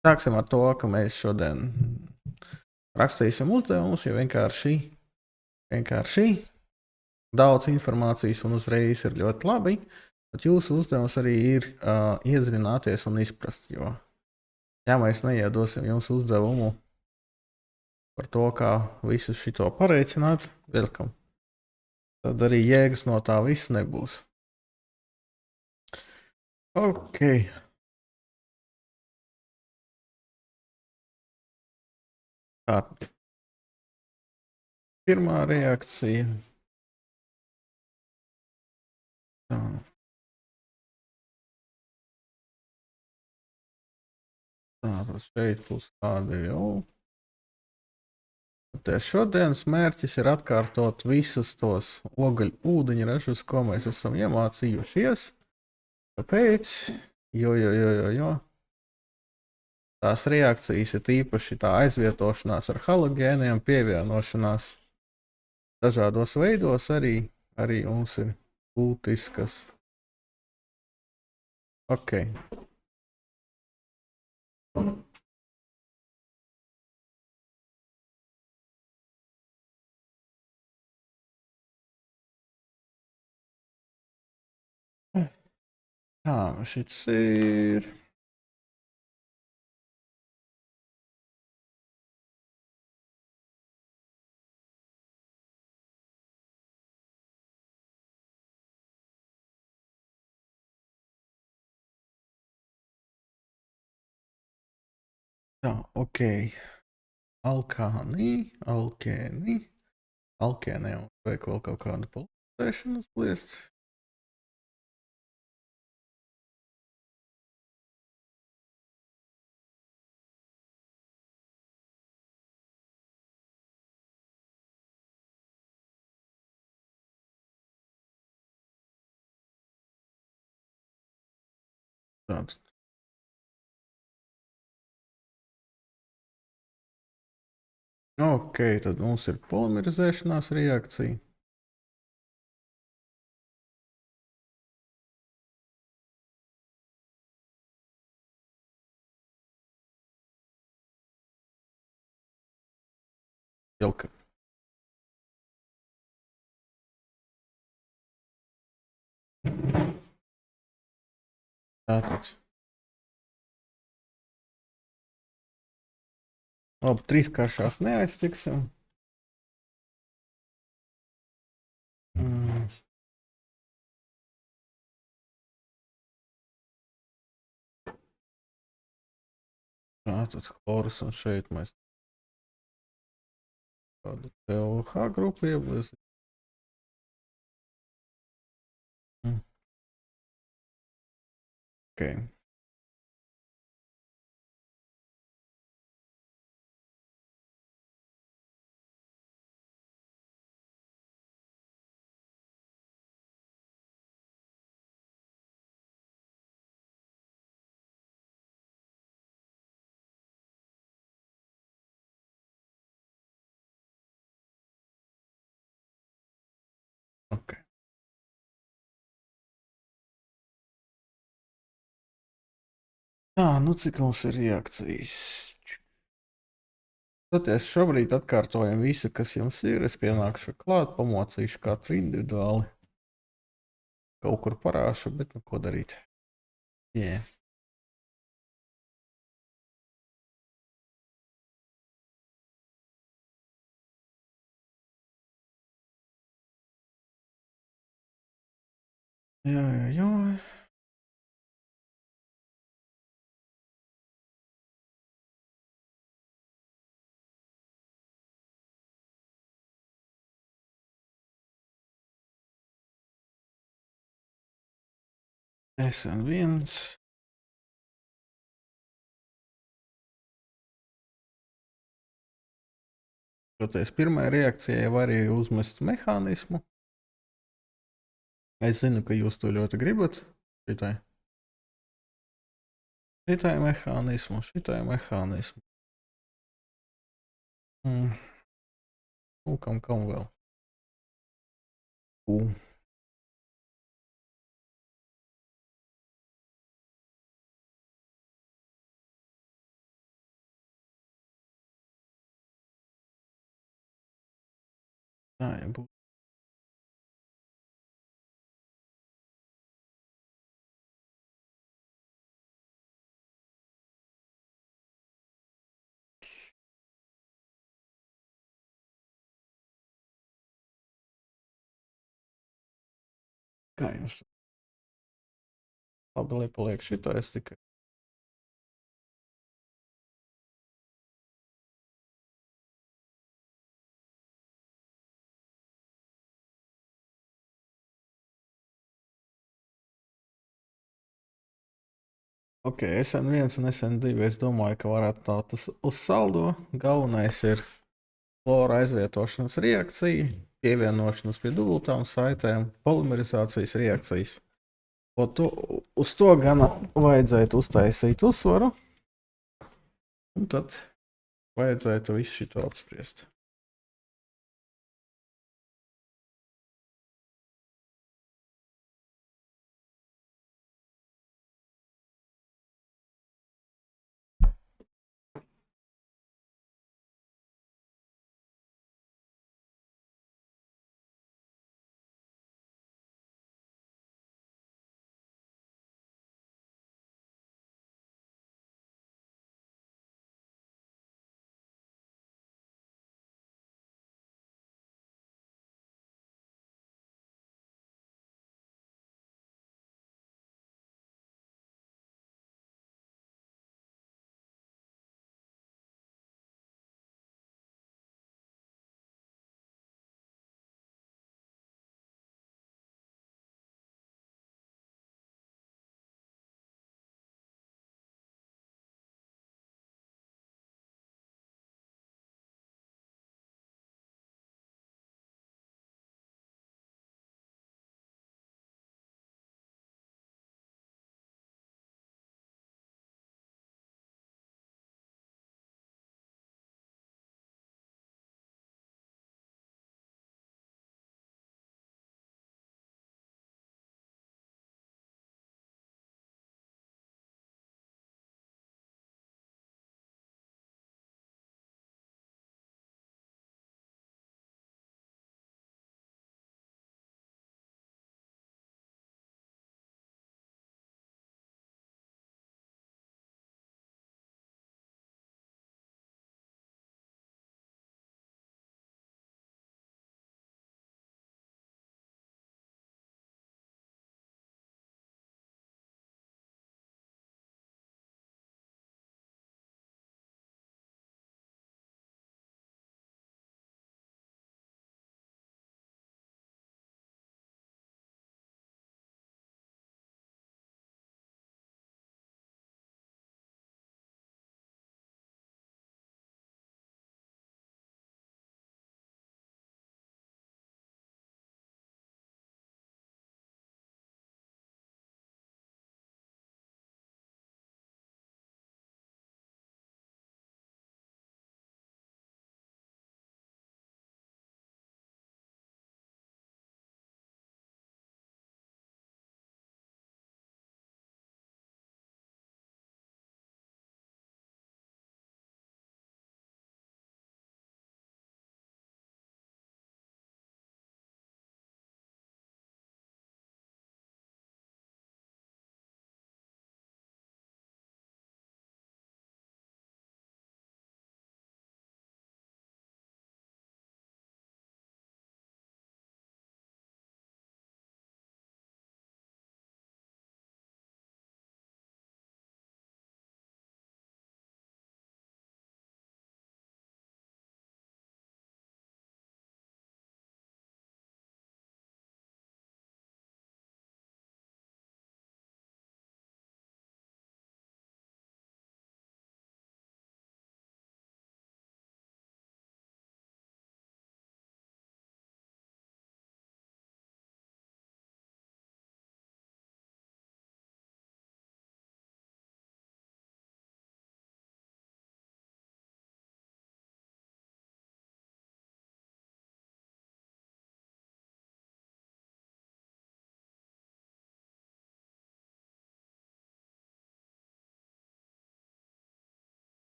Sāksim ar to, ka mēs šodien rakstīsim uzdevumus, jo vienkārši daudz informācijas un uzreiz ir ļoti labi. Bet jūsu uzdevums arī ir iedziļināties un izprast, jo ja mēs neiedosim jums uzdevumu par to, kā visu šito pareiķināt, vilkam, tad arī jēgas no tā viss nebūs. Ok. Tā. Pirmā reakcija. Tā. Tātad šeit plus kāda jau. Šodienas mērķis ir atkārtot visus tos ūdeņražus, ko mēs esam iemācījušies. Kāpēc? Jo. Tās reakcijas ir īpaši tā aizvietošanās ar halogēniem, pievienošanās dažādos veidos arī mums ir būtiskas. Ok. Tā, šis ir. Tā, ok. Alkēni. Alkēniem vajag vēl kaut kādu pulsēšanu uzliest. Tātad. Ok, tad mums ir polimerizēšanās reakcija. Jelka. Tātad. Labi, trīskāršās neaiztiksim. Tātad chlorus un šeit mēs kādu TOH grupu ieblies. Ok. Ok. Tā, nu cik mums ir reakcijas? Toties šobrīd atkārtojam visu, kas jums ir. Es pienākšu klāt, pamocīšu katru individuāli. Kaut kur parāšu, bet nu ko darīt? Yeah. Jā. SN1. Toties pirmajai reakcijai var arī uzmest mehānismu. Es zinu, ka jūs to ļoti gribat. Šitai mehānismu. Nu, kam vēl? Tā jau būtu. Kā jums? Labi, lai paliek šitais tikai. Ok, SN1 un SN2 es domāju, ka varētu tā uz saldo. Galvenais ir flora aizvietošanas reakcija, pievienošanas pie dubultām saitēm, polimerizācijas reakcijas. Uz to gan vajadzētu uztaisīt uzsvaru, un tad vajadzētu visu šito apspriest.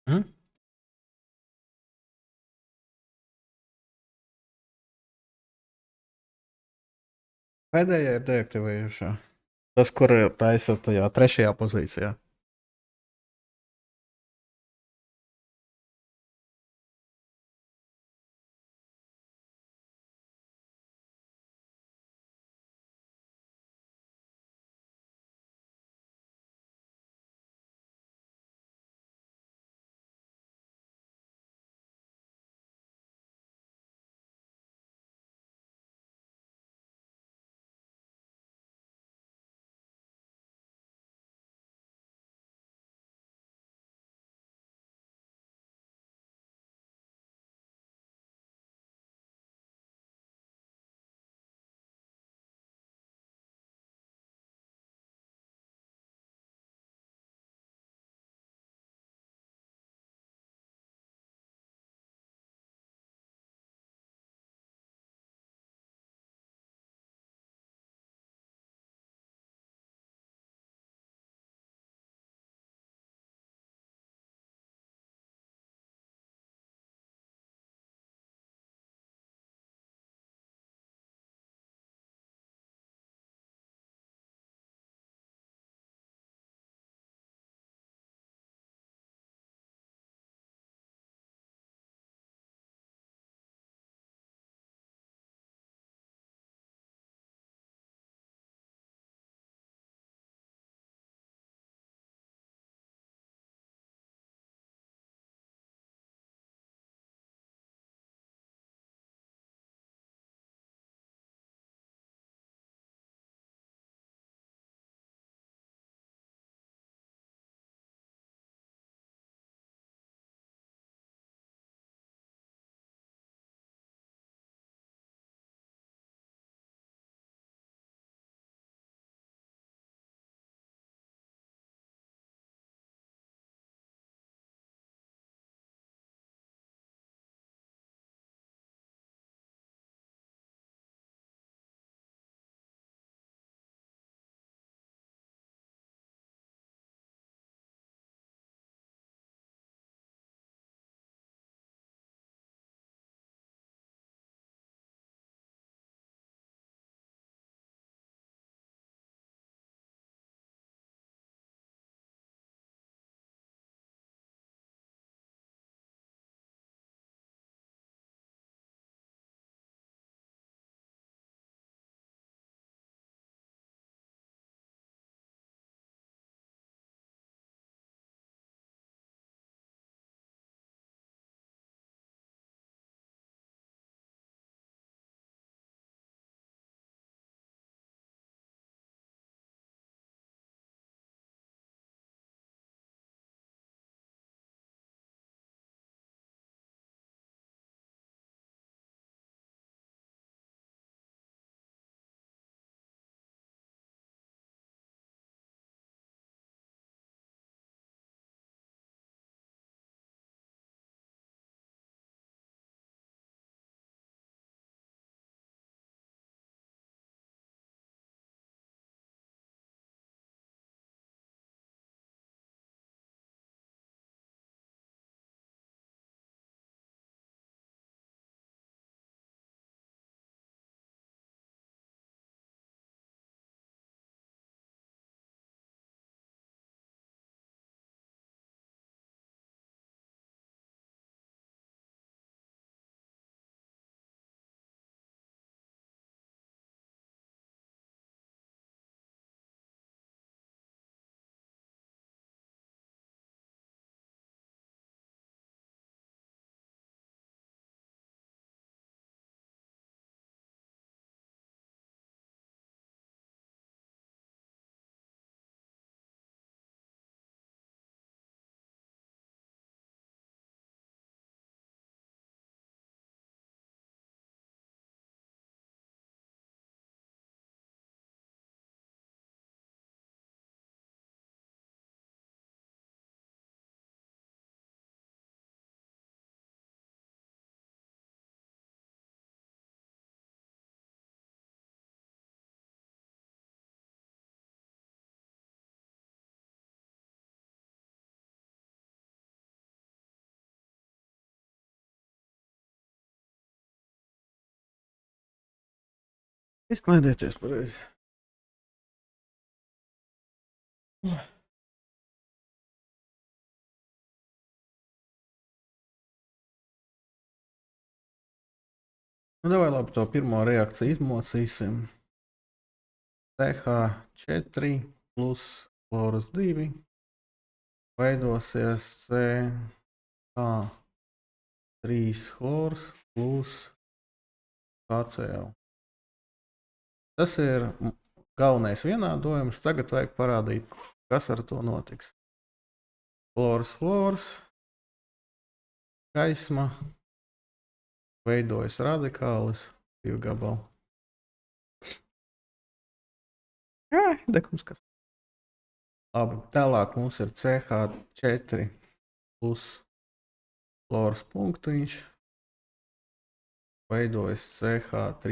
Mhm. Pēdējā ir deaktivējušā. Tas, kur taisa tajā trešajā pozīcijā. Izklaidēties pareizi. Nu, davai labi to pirmo reakciju izmocīsim. CH4 plus chlorus 2 veidosies CH3 chlors plus HCl. Tas ir galvenais vienādojums. Tagad vajag parādīt, kas ar to notiks. Chlors, gaisma, veidojas radikālis, 2 gabali. Dekums kas. Labi, tālāk mums ir CH4 plus chlors punktiņš, veidojas CH3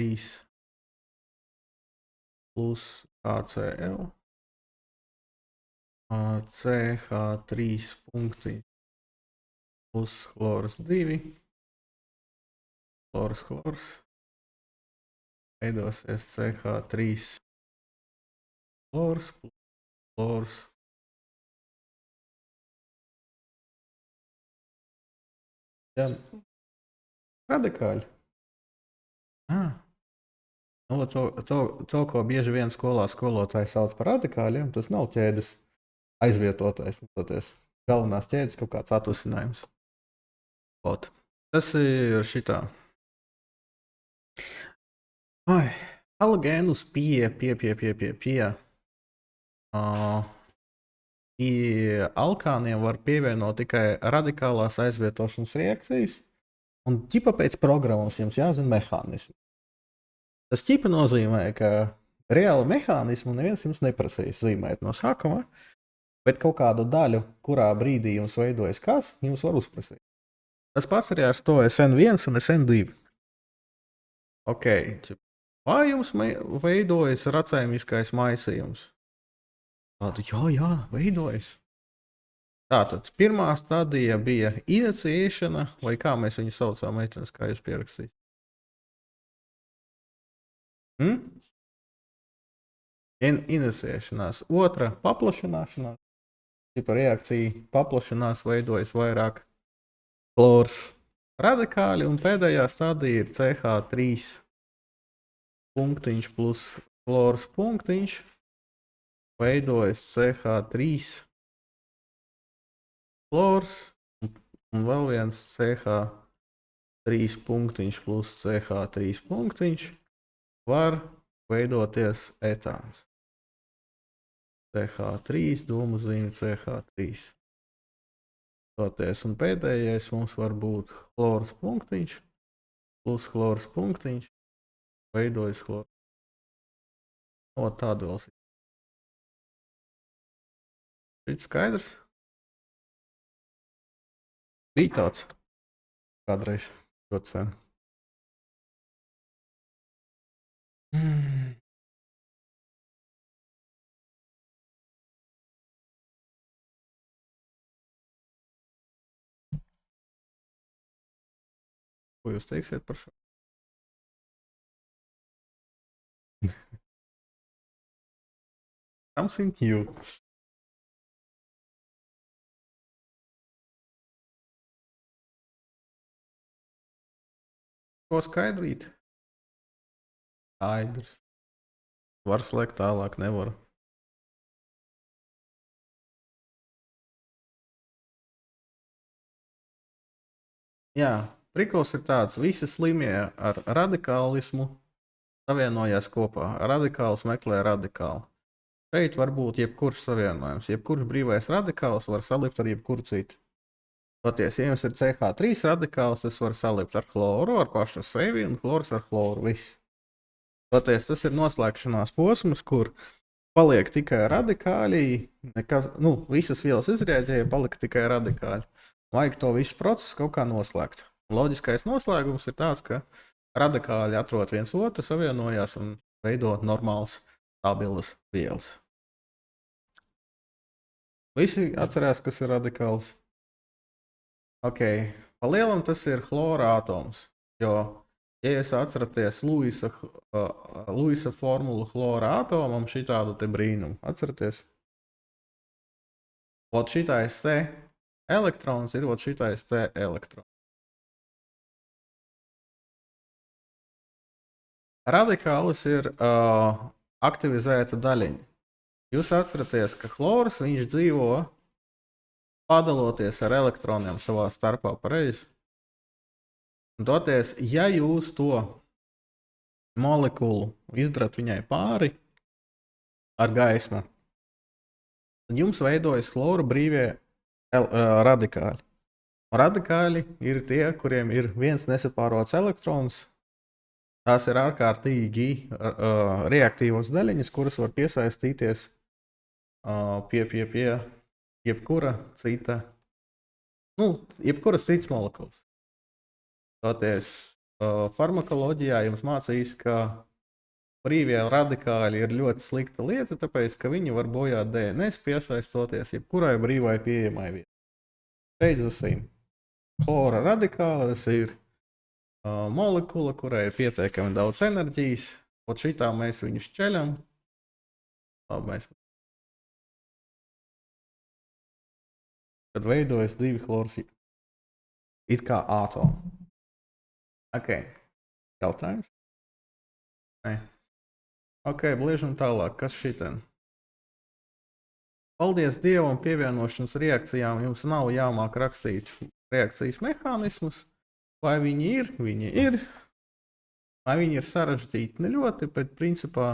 plus HCl, CH3 punktiņš plus chlors 2, chlors, veidosies CH3 chlors plus chlors. Jā, radikāļi. Nu, to, ko bieži vien skolā skolotāji sauc par radikāļiem, tas nav ķēdes aizvietotājs. Galvenās ķēdes kaut kāds atvasinājums. Ot. Tas ir šitā. Halogēnus pie alkāniem var pievienot tikai radikālās aizvietošanas reakcijas, un ķipa pēc programmas jums jāzina mehānismi. Tas ķipa nozīmē, ka reāli mehānismu neviens jums neprasīs zīmēt no sākuma, bet kaut kādu daļu, kurā brīdī jums veidojas kas, jums var uzprasīt. Tas pats arī ar to SN1 un SN2. Ok, vai jums veidojas racēmiskais maisījums? Tātad, jā, veidojas. Tātad, pirmā stadija bija iniciēšana, vai kā mēs viņu saucām, meitenes, kā jūs pierakstīt? Iniciēšanās. Otra paplašināšanās. Tipa reakcija paplašanās veidojas vairāk chlors radikāļi, un pēdējā stadija ir CH3 punktiņš plus chlors punktiņš. Veidojas CH3 chlors un vēl viens CH3 punktiņš plus CH3 punktiņš var veidoties etāns. CH3, domu zīme CH3. Toties, un pēdējais mums var būt chlors punktiņš plus chlors punktiņš veidojas chlors. O, tādu vēl. Šeit skaidrs? Bija tāds kādreiz ļoti sen. Ko jūs teiksiet par šo? Something new. Ko skaidrīt? Skaidrs. Var slēgt tālāk, nevaru. Jā, prikals ir tāds, visi slimie ar radikālismu savienojās kopā. Radikāls meklē radikālu. Šeit var būt jebkurš savienojums. Jebkurš brīvais radikāls var salikt ar jebkuru citu. Toties, ja jums ir CH3 radikāls, tas var salikt ar chloru, ar pašu sevi, un chlors ar chloru. Viss. Toties, tas ir noslēgšanās posms, kur paliek tikai radikāļi. Visas vielas izrēģēja, palika tikai radikāļi. Vajag to visu procesu kaut kā noslēgt. Loģiskais noslēgums ir tāds, ka radikāļi atrod viens otru, savienojās un veido normāls, stabilas vielas. Visi atcerās, kas ir radikāls. Ok, pa lielam tas ir chlora atoms, jo Ja jūs atceraties Luisa formulu chlora atomam, šitādu te brīnumu, atceraties? Ot šitais te elektrons ir ot šitais te elektrons. Radikālis ir aktivizēta daļiņa. Jūs atceraties, ka chlors viņš dzīvo padaloties ar elektroniem savā starpā, pareizi? Toties, ja jūs to molekulu izdarat viņai pāri ar gaismu, tad jums veidojas chlora brīvie radikāļi. Radikāļi ir tie, kuriem ir viens nesapārots elektrons. Tās ir ārkārtīgi reaktīvas daļiņas, kuras var piesaistīties pie jebkura cita, jebkuras cits molekulas. Toties, farmakoloģijā jums mācīs, ka brīvie radikāļi ir ļoti slikta lieta, tāpēc, ka viņi var bojāt DNS piesaistoties jebkurai brīvai pieejamai vietai. Reizes chlora radikālis ir molekula, kurai ir pietiekami daudz enerģijas, un šitā mēs viņu šķeļam. Tad veidojas divi chlorsi. It kā atomi. Ok. Jautājums? Nē. Ok, bliežam tālāk. Kas šitien? Paldies Dievam, pievienošanas reakcijām jums nav jāmāk rakstīt reakcijas mehānismus. Vai viņi ir? Viņi ir. Vai viņi ir sarežģīti? Ne ļoti, bet principā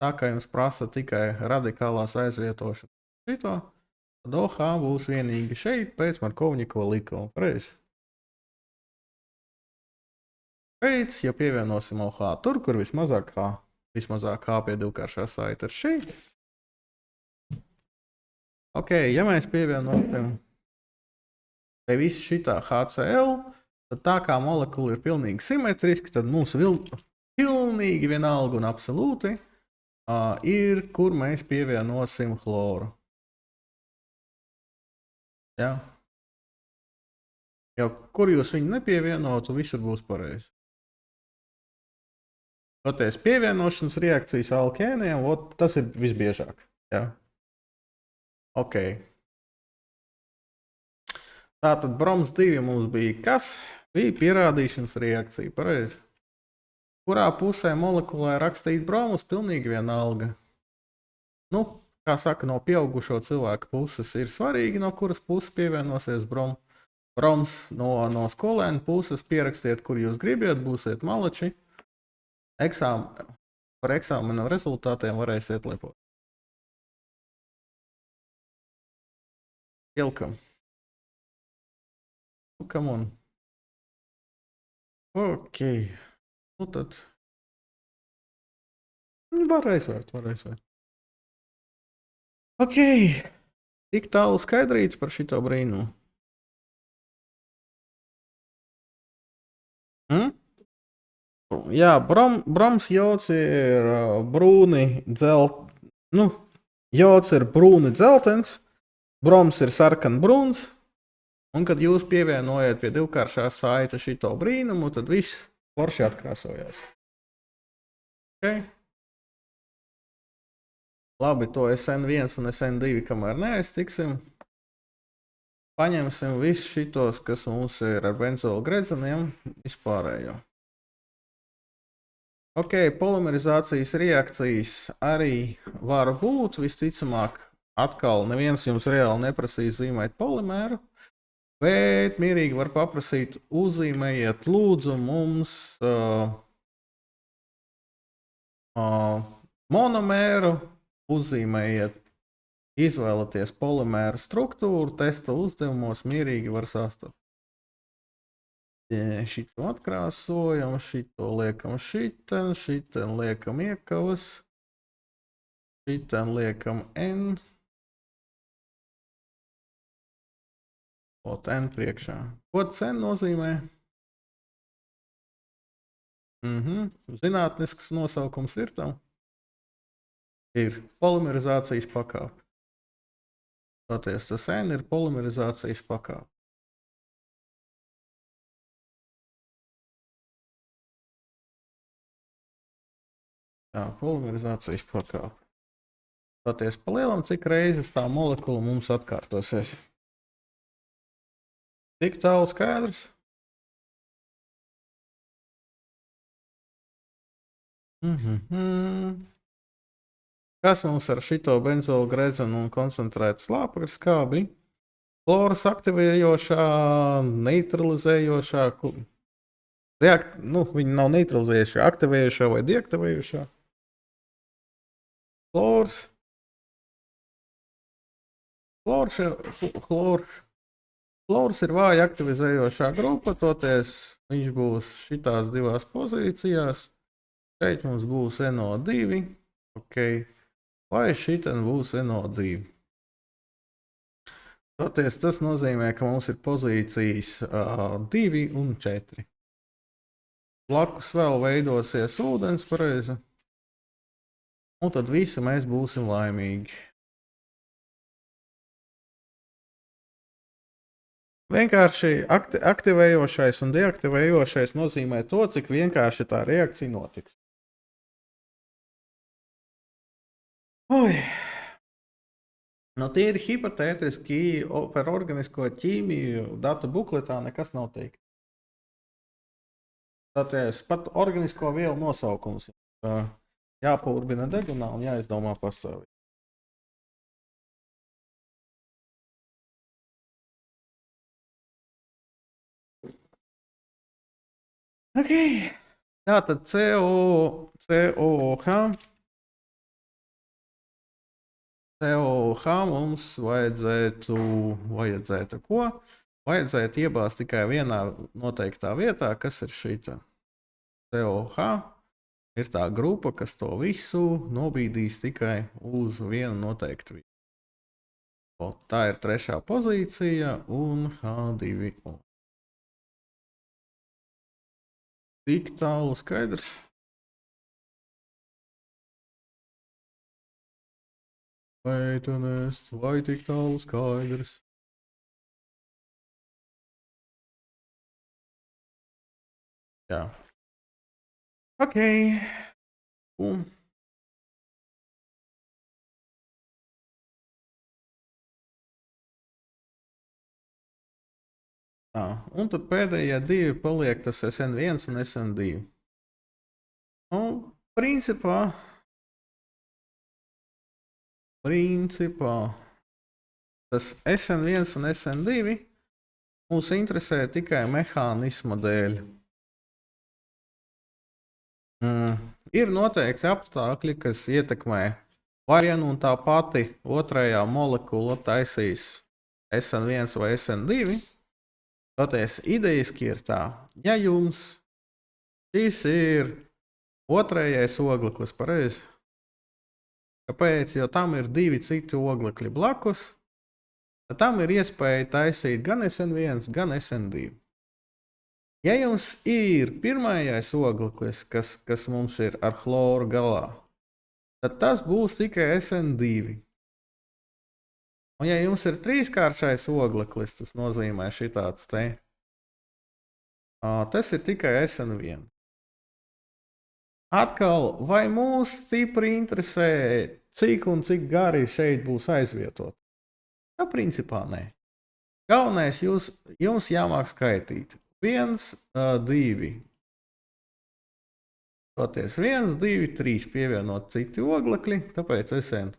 tā kā jums prasa tikai radikālās aizvietošanas šito, tad OH būs vienīgi šeit pēc Markovņikova likuma. Pareizi? Pēc, ja pievienosim OH tur, kur vismazāk H pie divkāršā saita ir šeit. Ok, ja mēs pievienosim te visu šitā HCl, tad tā kā molekula ir pilnīgi simetriska, tad mums pilnīgi vienalga un absolūti ir, kur mēs pievienosim chloru. Ja? Jo kur jūs viņu nepievienotu, visur būs pareizi. Toties pievienošanas reakcijas alkēniem, tas ir visbiežāk. Ja? Ok. Tātad broms 2 mums bija kas? Bija pierādīšanas reakcija, pareizi. Kurā pusē molekulē rakstīt bromus, pilnīgi vienalga. Kā saka, no pieaugušo cilvēku puses ir svarīgi, no kuras puses pievienosies broms. No skolēna puses pierakstiet, kur jūs gribiet, būsiet malači. Par eksāmenu rezultātiem varēsiet lepot. Welcome. Come on. Ok. Tad. Var aizvērt. Ok. Tik tālu skaidrīts par šito brīnumu. Jā, broms jods ir brūni jods ir brūni dzeltens, broms ir sarkanbrūns, un kad jūs pievienojat pie divkāršā saita šito brīnumu, tad viss forši atkrāsojās. Ok? Labi, to SN1 un SN2, kamēr neaiztiksim. Paņemsim visus šitos, kas mums ir ar benzolu gredzeniem, vispārējo. Ok, polimerizācijas reakcijas arī var būt, visticamāk, atkal neviens jums reāli neprasīs zīmēt polimēru, bet mierīgi var paprasīt uzzīmējiet lūdzu mums monomēru, uzzīmējiet, izvēlaties polimēra struktūru, testa uzdevumos mierīgi var sastāvēt. Šito atkrāsojam, šito liekam šiten liekam iekavas, šiten liekam N, N priekšā. Ko N nozīmē? Zinātnisks nosaukums ir tam? Ir polimerizācijas pakāpe. Toties tas N ir polimerizācijas pakāpe. Jā, polimerizācijas pakāpe. Toties pa lielam, cik reizes tā molekula mums atkārtosies. Tik tālu skaidrs? Kas mums ar šito benzolu gredzenu un koncentrētu slāpekļu skābi? Chloras aktivējošā, neutralizējošā, viņi nav neutralizējušā, aktivējošā vai deaktivējošā. Chlors ir vāja aktivizējošā grupa, toties viņš būs šitās divās pozīcijās. Šeit mums būs NO2, okay. Vai šitan būs NO2. Toties tas nozīmē, ka mums ir pozīcijas 2 un 4. Blakus vēl veidosies ūdens, pareizi. Un tad visi mēs būsim laimīgi. Vienkārši aktivējošais un deaktivējošais nozīmē to, cik vienkārši tā reakcija notiks. No tīri hipotētiski par organisko ķīmiju datu bukletā nekas nav teikt. Tātad pat organisko vielu nosaukums jāpaurbina degunā un jāizdomā pastāvīgi. Ok. Tātad COH mums vajadzētu ko? Vajadzētu iebāzt tikai vienā noteiktā vietā, kas ir šita. COH ir tā grupa, kas to visu nobīdīs tikai uz vienu noteiktu vietu. Tā ir 3. pozīcija un H2O. Tik tālu skaidrs? Vai tik tālu skaidrs? Jā. Ok. Un tad pēdējie divi paliek tas SN1 un SN2. Principā tas SN1 un SN2 mūs interesē tikai mehānisma dēļ. Ir noteikti apstākļi, kas ietekmē vai vienu un tā pati otrajā molekula taisīs SN1 vai SN2. Toties idejiski ir tā, ja jums šis ir otrajais ogleklis, pareizi? Kāpēc? Jo tam ir 2 citi oglekļi blakus, tad tam ir iespēja taisīt gan SN1, gan SN2. Ja jums ir pirmais ogleklis, kas mums ir ar chloru galā, tad tas būs tikai SN2. Un ja jums ir 3-kāršais ogleklis, tas nozīmē šitāds te, tas ir tikai SN1. Atkal, vai mūs stipri interesē, cik un cik gari šeit būs aizvietot? Principā nē. Galvenais jums jāmāk skaitīt. 1, 2. Toties 1, 2, 3 pievienot citi oglekļi, tāpēc SN.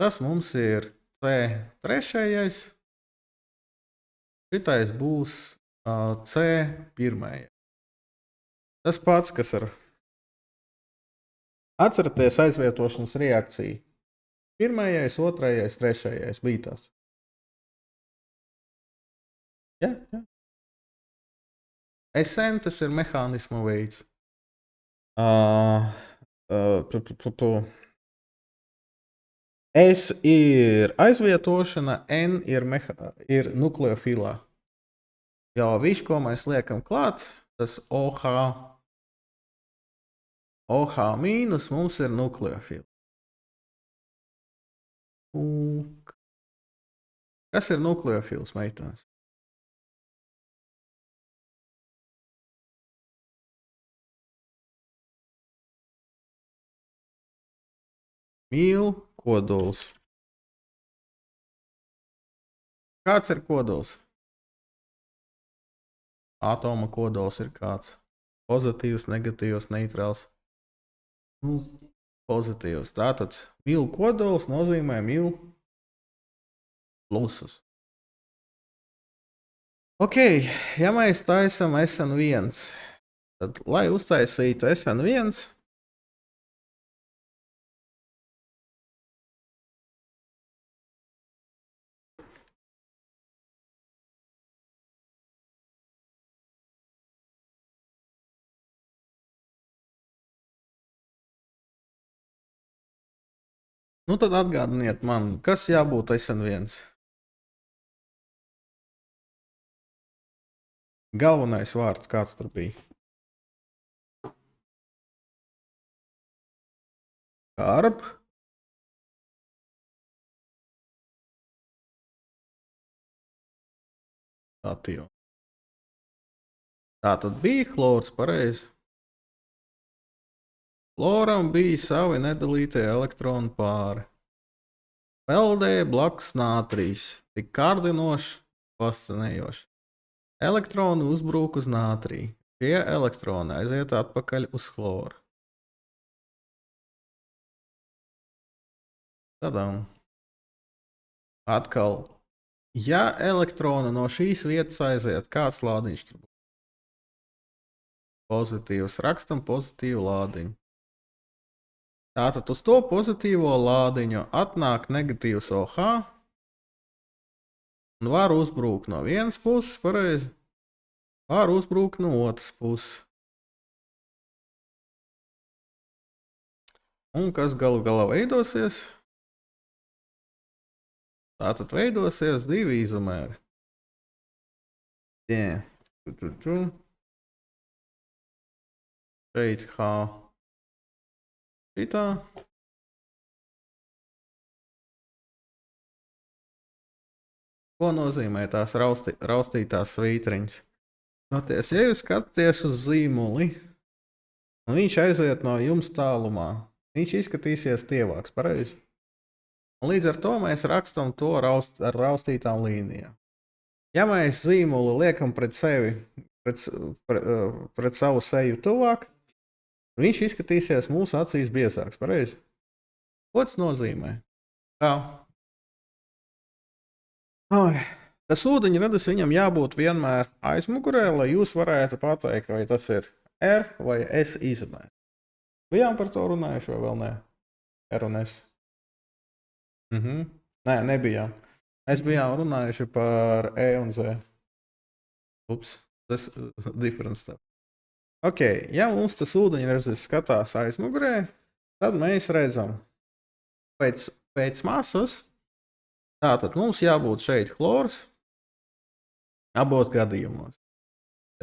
Tas mums ir C3. Šitais būs C1. Tas pats, kas ar atceraties aizvietošanas reakciju. 1, 2, 3 bija tas. Ja? SN tas ir mehānisma veids. S ir aizvietošana, N ir nukleofilā. Jo viss, ko mēs liekam klāt, tas OH mīnus mums ir nukleofila. Kas ir nukleofils, meitās? Mīl kodols. Kāds ir kodols? Atoma kodols ir kāds? Pozitīvs, negatīvs, neitrāls. Pozitīvs. Tātad mīl kodols nozīmē mīl plusus. Ok, ja mēs taisam SN1, tad, lai uztaisītu SN1, nu tad atgādiniet man, kas jābūt SN1? Galvenais vārds, kāds tur bija? Karb. Attīv. Tā tad bija chlors, pareizi. Chloram bija savi nedalītie elektronu pāri. Peldēja blakus nātrijs, tik kārdinoši, fascinējoši. Elektroni uzbrūk uz nātriju. Šie elektroni aiziet atpakaļ uz chloru. Tadam. Atkal, ja elektroni no šīs vietas aiziet, kāds lādiņš tur būs? Pozitīvs. Rakstam pozitīvu lādiņu. Tātad uz to pozitīvo lādiņu atnāk negatīvs OH un var uzbrukt no vienas puses, pareizi, var uzbrukt no otras puses. Un kas galu galā veidosies? Tātad veidosies divi izomēri. Jā. Šeit H. Šitā. Ko nozīmē tās raustītās svītriņas? Noties, ja jūs skatāties uz zīmuli, un viņš aiziet no jums tālumā, viņš izskatīsies tievāks, pareizi? Un līdz ar to mēs rakstam to ar raustītām līnijām. Ja mēs zīmuli liekam pret sevi, pret savu seju tuvāk, viņš izskatīsies mūsu acīs biezāks, pareizi? Ko tas nozīmē? Tā. Tas ūdeņradis viņam jābūt vienmēr aizmugurē, lai jūs varētu pateikt, vai tas ir R vai S izomērs. Bijām par to runājuši vai vēl nē? R un S. Nē, nebijām. Mēs bijām runājuši par E un Z. Ups, tas different stuff. Ok, ja mums tas ūdeņradis skatās aizmugurē, tad mēs redzam pēc masas. Tātad mums jābūt šeit chlors abos gadījumos.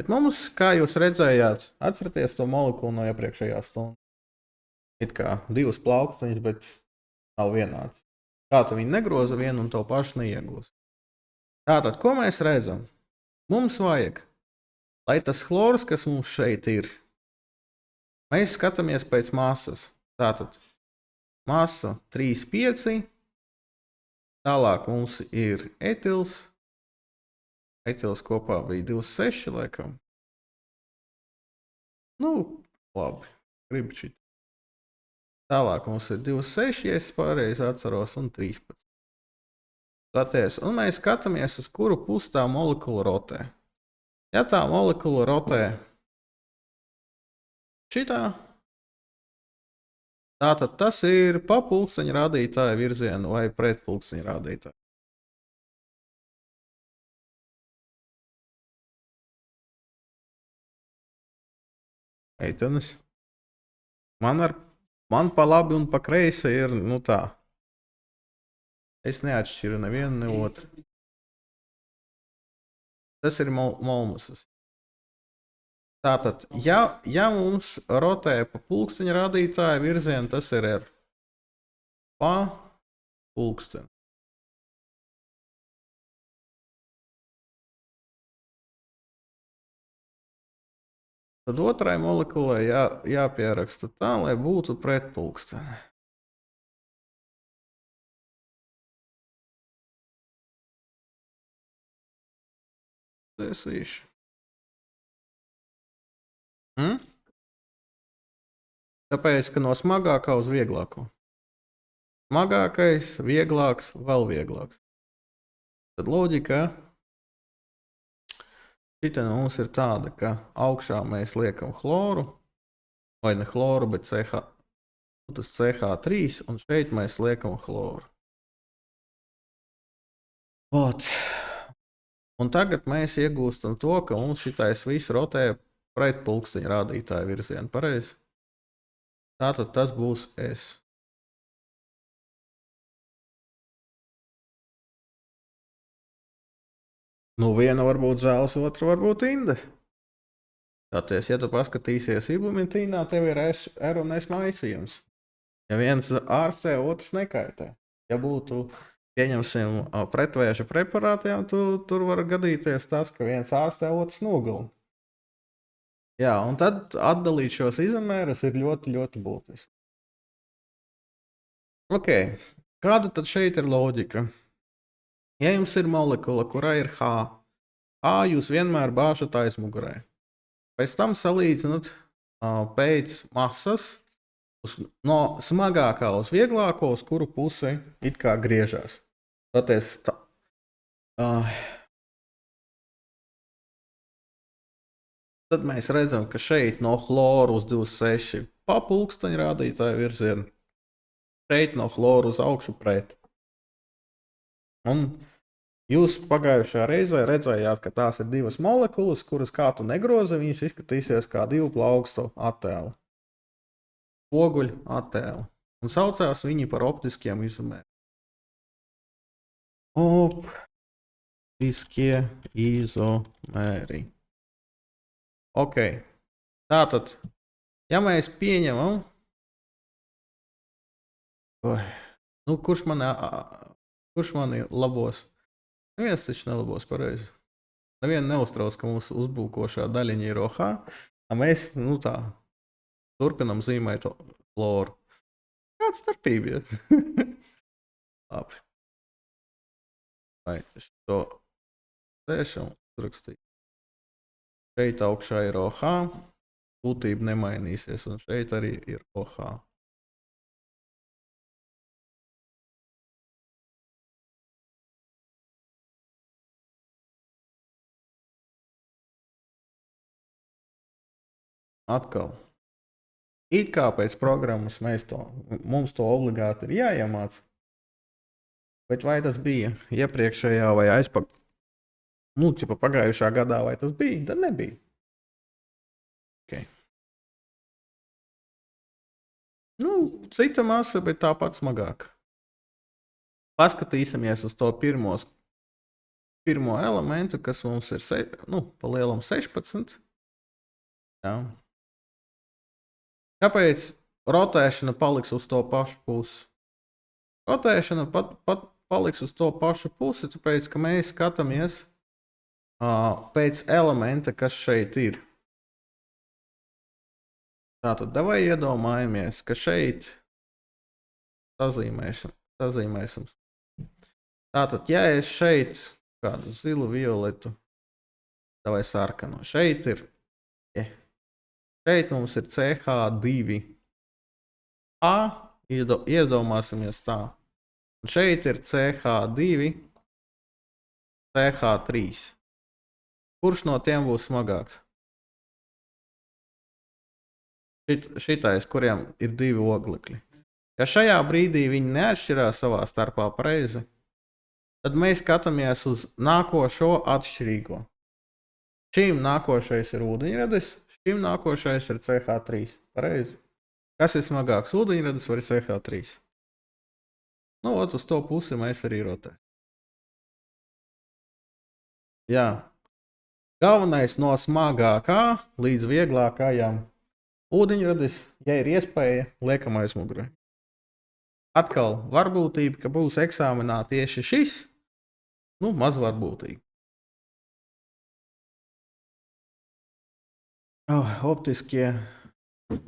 Bet mums, kā jūs redzējāt, atceraties to molekulu no iepriekšējā stundas. It kā divas plaukstiņas, bet nav vienāds. Tātad viņi negroza vienu un to pašu neiegūst. Tātad, ko mēs redzam? Mums vajag, lai tas chlors, kas mums šeit ir, mēs skatāmies pēc masas. Tātad, masa 3,5. Tālāk mums ir etils. Etils kopā bija 2,6 laikam. Nu, labi. Gribu šit. Tālāk mums ir 2,6, ja es pareizi atceros, un 13. Skaties, un mēs skatāmies, uz kuru pusi tā molekula rotē. Ja tā molekula rotē šitā, tātad tas ir pa pulksteņa rādītāja virzienu vai pret pulksteņa rādītāju. Eitenis. Man pa labi un pa kreisi ir, nu tā. Es neatšķiru nevienu, ne otru. Tas ir molmusas. Tātad, ja mums rotē pa pulksteņa rādītāja virzienu, tas ir R. Pa pulksteni. Tad otrai molekulai jāpieraksta tā, lai būtu pret pulksteni. Taisīšu. Tāpēc, ka no smagākā uz vieglāko. Smagākais, vieglāks, vēl vieglāks. Tad loģika šitā mums ir tāda, ka augšā mēs liekam chloru, vai ne chloru, bet tas CH3, un šeit mēs liekam chloru. Ot. Un tagad mēs iegūstam to, ka mums šitais viss rotē pret pulksteņa rādītāju virzienu. Pareizi? Tātad tas būs S. Nu, viena var būt zēls, otra var būt inde. Tāties, ja tu paskatīsies ibumetīnā, tev ir R un S maisījums. Ja viens ārstē, otrs nekaitē. Ja būtu, pieņemsim, pretvēža preparātiem, tur var gadīties tas, ka viens ārstē, otrs nogalina. Jā, un tad atdalīt šos izomērus ir ļoti, ļoti būtiski. Ok, kāda tad šeit ir loģika? Ja jums ir molekula, kurā ir H, jūs vienmēr bāžat aizmugurē. Pēc tam salīdzinot pēc masas no smagākā uz vieglāko, uz kuru pusi it kā griežās. Tāties, tad mēs redzam, ka šeit no chloru uz 26 pa pulksteņa rādītāju virzienu, šeit no chloru uz augšu pret. Un jūs pagājušajā reizē redzējāt, ka tās ir divas molekulas, kuras kā tu negrozi, viņas izskatīsies kā divu plaukstu attēlu. Poguļu attēlu. Un saucās viņi par optiskiem izomēriem. Optiskie izomēri. Ok. Tātad, ja mēs pieņemam... Nu, kurš mani labos? Neviens taču nelabos pareizi. Nevienu neuztrauc, ka mums uzbūkošā daļiņa ir OH, mēs, nu tā, turpinam zīmēt chloru. Kāda starpība ir? Labi. Vai šo sēšam uzrakstīt. Šeit augšā ir OH, būtība nemainīsies, un šeit arī ir OH. Atkal. It kā pēc programmas mums to obligāti ir jāiemāc. Bet vai tas bija iepriekšējā vai pagājušā gadā, vai tas bija? Tad nebija. Okay. Nu, cita masa, bet tāpat smagāka. Paskatīsimies uz to pirmo elementu, kas mums ir pa lielam 16. Jā. Kāpēc rotēšana paliks uz to pašu pusi? Rotēšana paliks uz to pašu pusi, tāpēc, ka mēs skatāmies pēc elementa, kas šeit ir. Tātad, davai iedomājamies, ka šeit sazīmēsim. Tātad, ja es šeit kādu zilu, violetu, davai sarkano, šeit ir, šeit mums ir CH2. Iedomāsimies tā. Un šeit ir CH2, CH3. Kurš no tiem būs smagāks? Šitais, kuriem ir divi oglekļi. Ja šajā brīdī viņi neatšķirās savā starpā pareizi, tad mēs skatāmies uz nākošo atšķirīgo. Šim nākošais ir ūdeņradis, šim nākošais ir CH3. Pareizi. Kas ir smagāks, ūdeņradis vai CH3? Nu, uz to pusi mēs arī rotējam. Jā. Galvenais no smagākā līdz vieglākajam ūdeņradis, ja ir iespēja, liekam aizmugurē. Atkal varbūtība, ka būs eksāmenā tieši šis, nu, maz varbūtīgi. Optiskie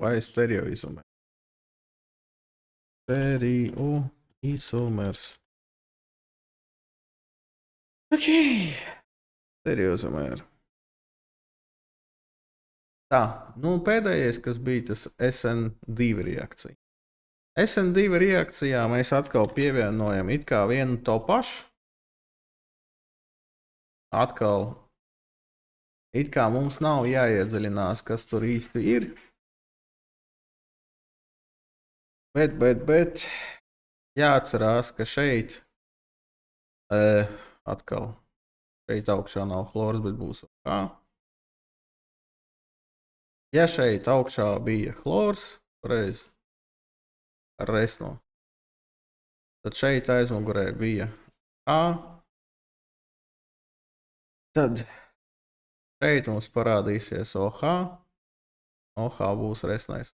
vai stereoizomeri. Stereoizomers. Ok. Seriozi, mēr. Tā, nu pēdējais, kas bija tas SN2 reakcija. SN2 reakcijā mēs atkal pievienojam it kā vienu to pašu. Atkal it kā mums nav jāiedziļinās, kas tur īsti ir. Bet jāatcerās, ka šeit atkal šeit augšā nav chlors, bet būs kā. Ja šeit augšā bija chlors, pareizi, ar resno, tad šeit aizmugurē bija A. Tad šeit mums parādīsies OH. OH būs resnais.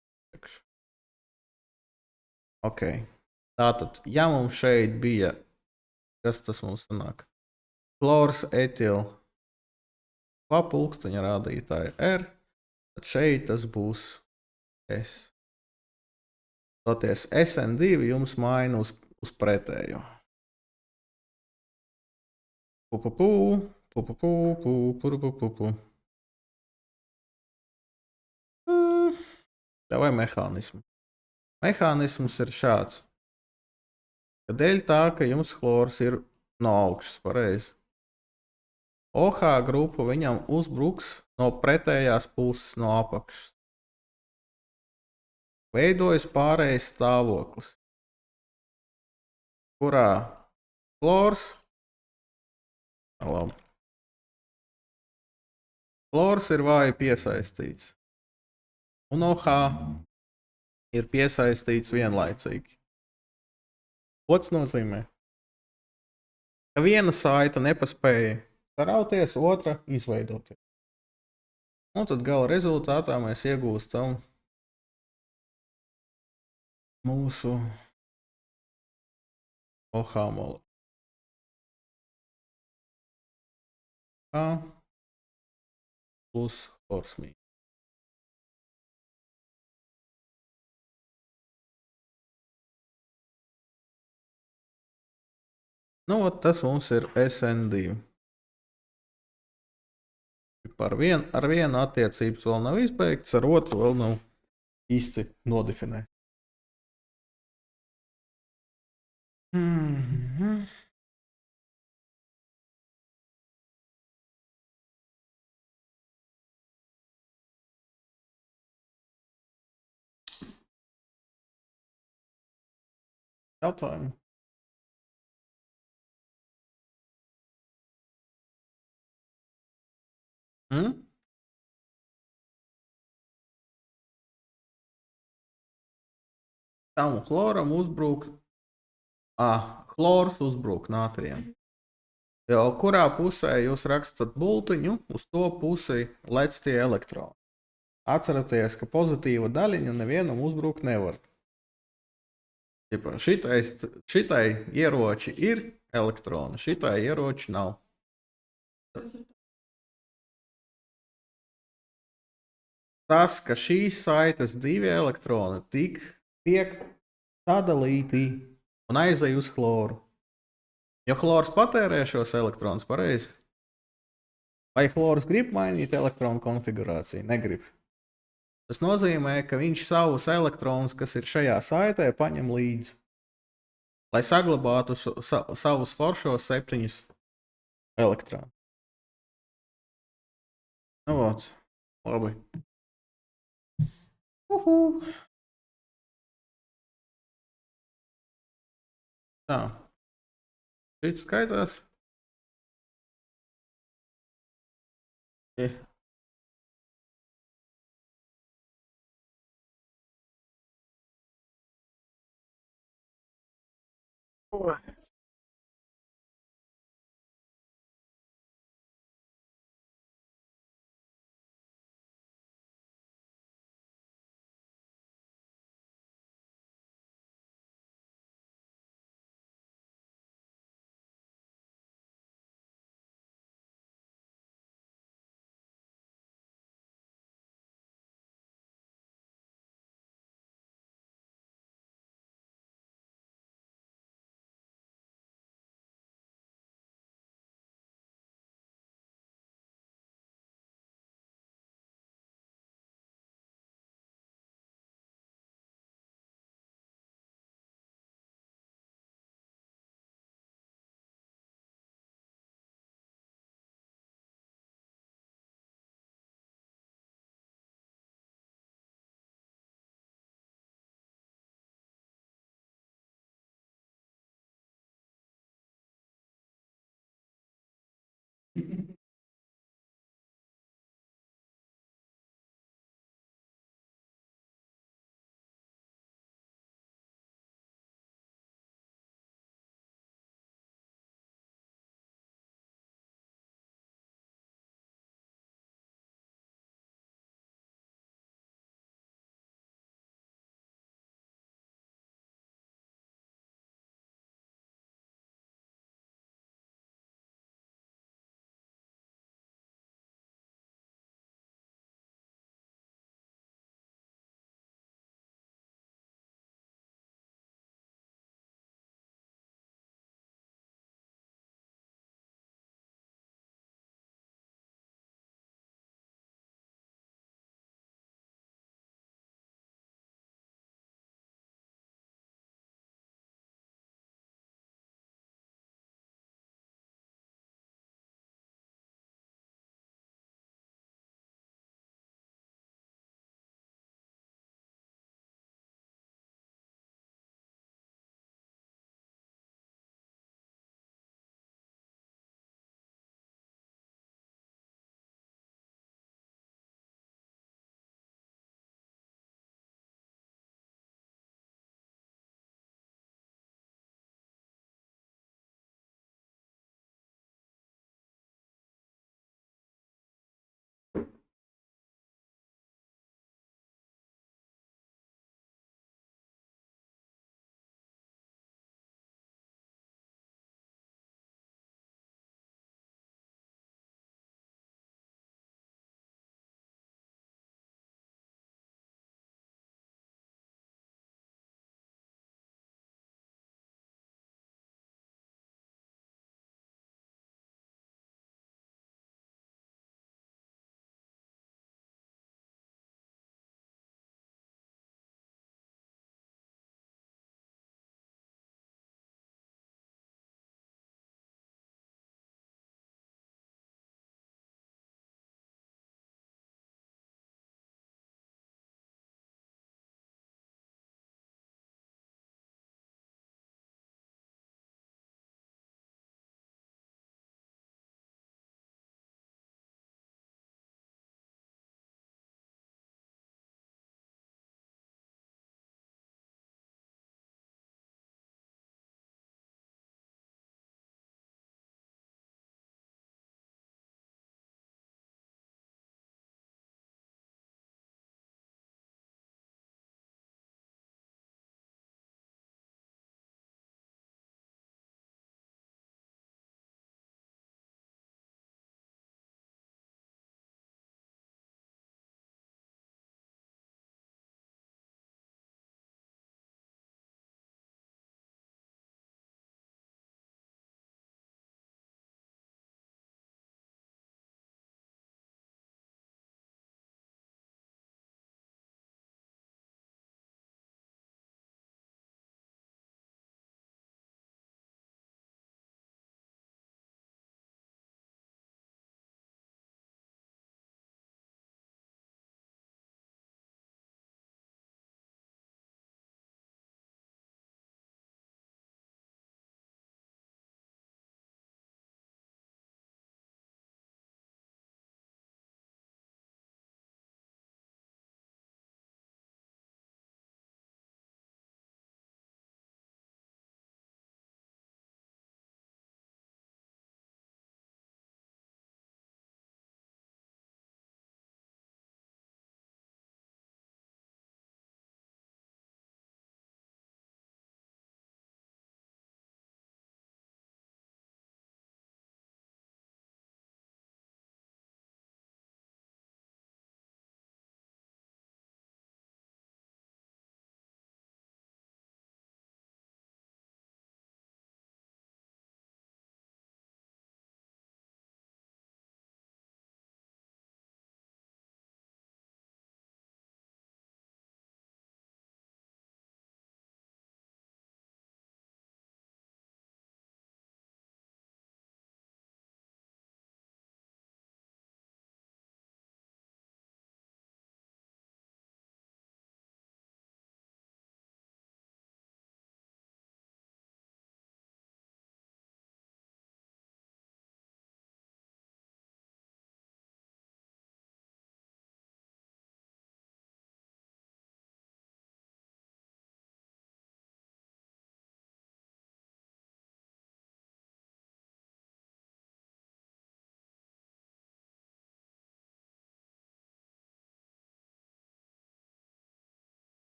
Ok. Tātad, ja mums šeit bija, kas tas mums sanāk? Chlors, etil, pulksteņa rādītāja R, tad šeit tas būs S. Toties SN2 jums maina uz pretējo. Vai mehānismu? Mehānisms ir šāds. Ka dēļ tā, ka jums chlors ir no augšas, pareizi. OH grupa viņam uzbruks no pretējās puses, no apakšas. Veidojas pārējais stāvoklis, kurā chlors, chlors ir vāji piesaistīts, un OH ir piesaistīts vienlaicīgi. Ko tas nozīmē? Ka viena saita nepaspēja sarauties, otra izveidoties. Un tad gala rezultātā mēs iegūstam mūsu OH molekulu. A plus chlors mīnus. Nu, tas mums ir SN2. Ar vienu attiecības vēl nav izbeigts, ar otru vēl nav īsti nodefinēts. Jautājumi? Tam chloram uzbruk, chlors uzbruk nātrijam. Jo kurā pusē jūs rakstat bultiņu, uz to pusi lec tie elektroni. Atceraties, ka pozitīva daļiņa nevienam uzbrukt nevar. Šitai ieroči ir elektroni, šitai ieroči nav. Tas, ka šīs saites divi elektroni tiek sadalīti un aizej uz chloru. Jo chlors patērē šos elektronus, pareizi? Vai chlors grib mainīt elektronu konfigurāciju? Negrib. Tas nozīmē, ka viņš savus elektronus, kas ir šajā saitē, paņem līdzi, lai saglabātu savus foršos 7 elektronus. Nu, vot. Labi. Tā. Šeit skaitās.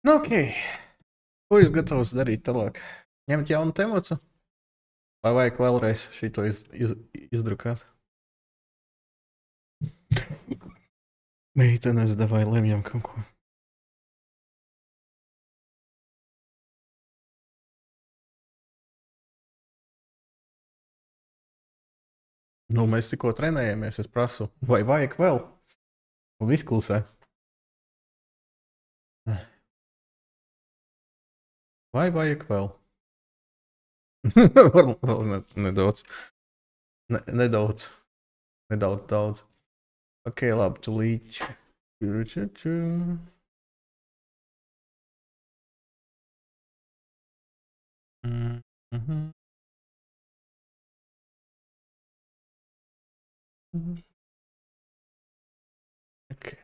Nu, ok. Ko jūs gatavs darīt tālāk? Ņemt jaunu tematu? Vai vajag vēlreiz šito izdrukāt? Meitenes, davai lemjam kaut ko. Nu, mēs tikko trenējamies, es prasu, vai vajag vēl? Un viss klusē. Vai vajag vēl? Vēl nedaudz. Nedaudz. Nedaudz daudz. Ok, labi, tūlīt. Mhm. Ok.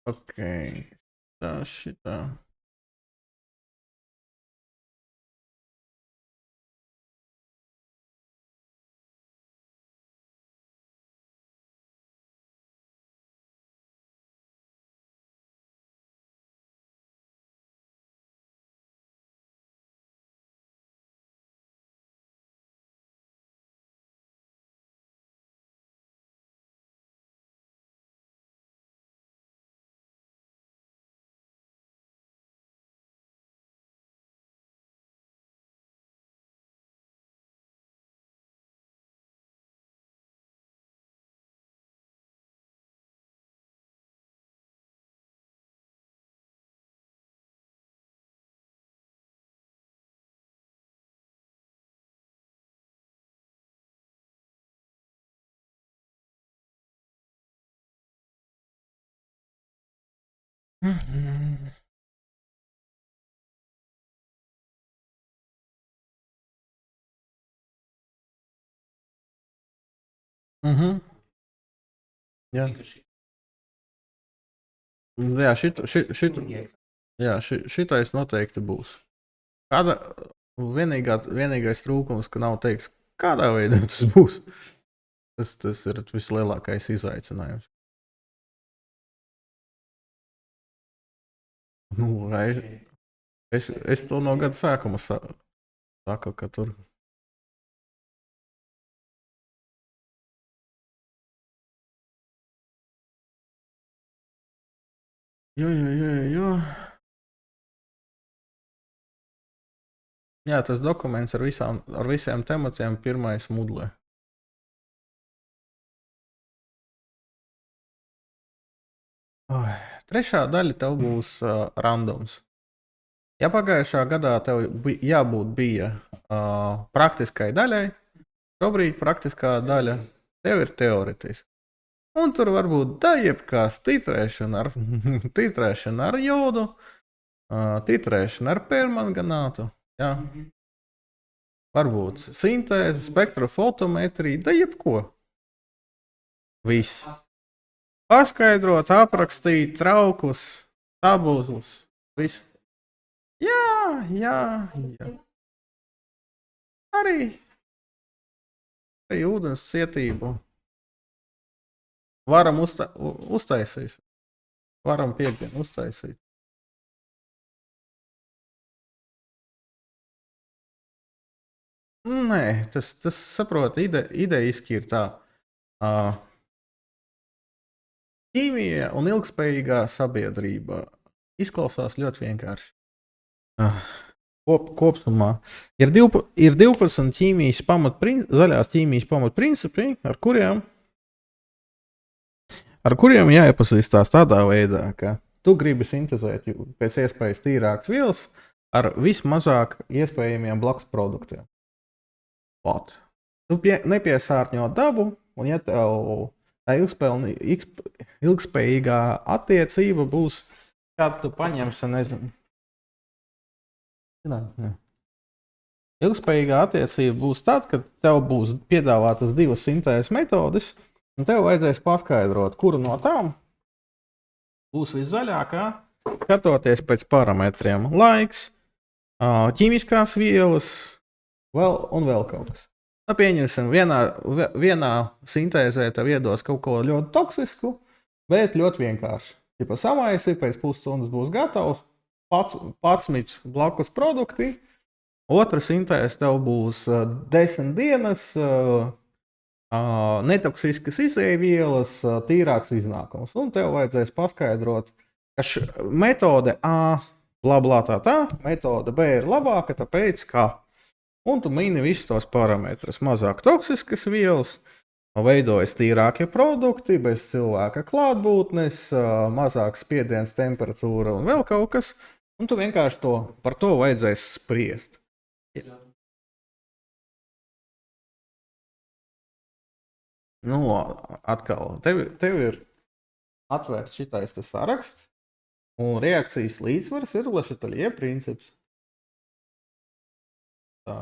Ok. Tā, šitā. Mhm. Mhm. Jā. Jā, šitais noteikti būs. Vienīgais trūkums, ka nav teiks, kādā veidā tas būs. Tas ir vislielākais izaicinājums. Nu, es to no gada sākuma saku, ka tur. Jo. Jā, tas dokuments ar visiem tematiem pirmais mudlē. Trešā daļa tev būs randoms. Ja pagājušā gadā tev jābūt bija praktiskai daļai, šobrīd praktiskā daļa tev ir teoretiska. Un tur var būt jebkas titrēšana ar jodu, titrēšana ar permanganātu, jā. Varbūt sintēze, spektrofotometrija, jebko. Viss. Paskaidrot, aprakstīt, traukus, tabulas, visu. Jā. Arī ūdens cietību. Varam uztaisīt. Varam piekdienu uztaisīt. Nē, tas saprot, idejiski ir tā. Ķīmija un ilgspējīgā sabiedrība izklausās ļoti vienkārši. Kopumā ir 12 zaļās ķīmijas pamatprincipi, ar kuriem jāiepazīstās tādā veidā, ka tu gribi sintēzēt pēc iespējas tīrākas vielas ar vismazāk iespējamiem blakus produktiem. Ot. Tu nepiesārņo dabu, un ja tev tā ilgspējīgā attiecība būs, kad tu paņemsi, nezinu, Jā. Ilgspējīgā attiecība būs tad, kad tev būs piedāvātas divas sintēzes metodes, un tev vajadzēs paskaidrot, kuru no tām būs viszaļākā, skatoties pēc parametriem - laiks, ķīmiskās vielas, vēl kaut kas. Nu, pieņemsim, vienā sintēzē tev iedos kaut ko ļoti toksisku, bet ļoti vienkārši. Ja pa samaisi, pēc pusstundas būs gatavs, 11 blakus produkti. Otra sintēze tev būs 10 dienas, netoksiskas izēvielas, tīrāks iznākums. Un tev vajadzēs paskaidrot, ka metode A, bla, bla, tā, metode B ir labāka, tāpēc kā. Un tu mini visus tos parametrus. Mazāk toksiskas vielas, veidojas tīrākie produkti, bez cilvēka klātbūtnes, mazāks spiediens, temperatūra un vēl kaut kas. Un tu vienkārši par to vajadzēs spriest. Nu, atkal, tev ir atvērts šitais saraksts, un reakcijas līdzsvars ir Le Chatelier princips. Tā.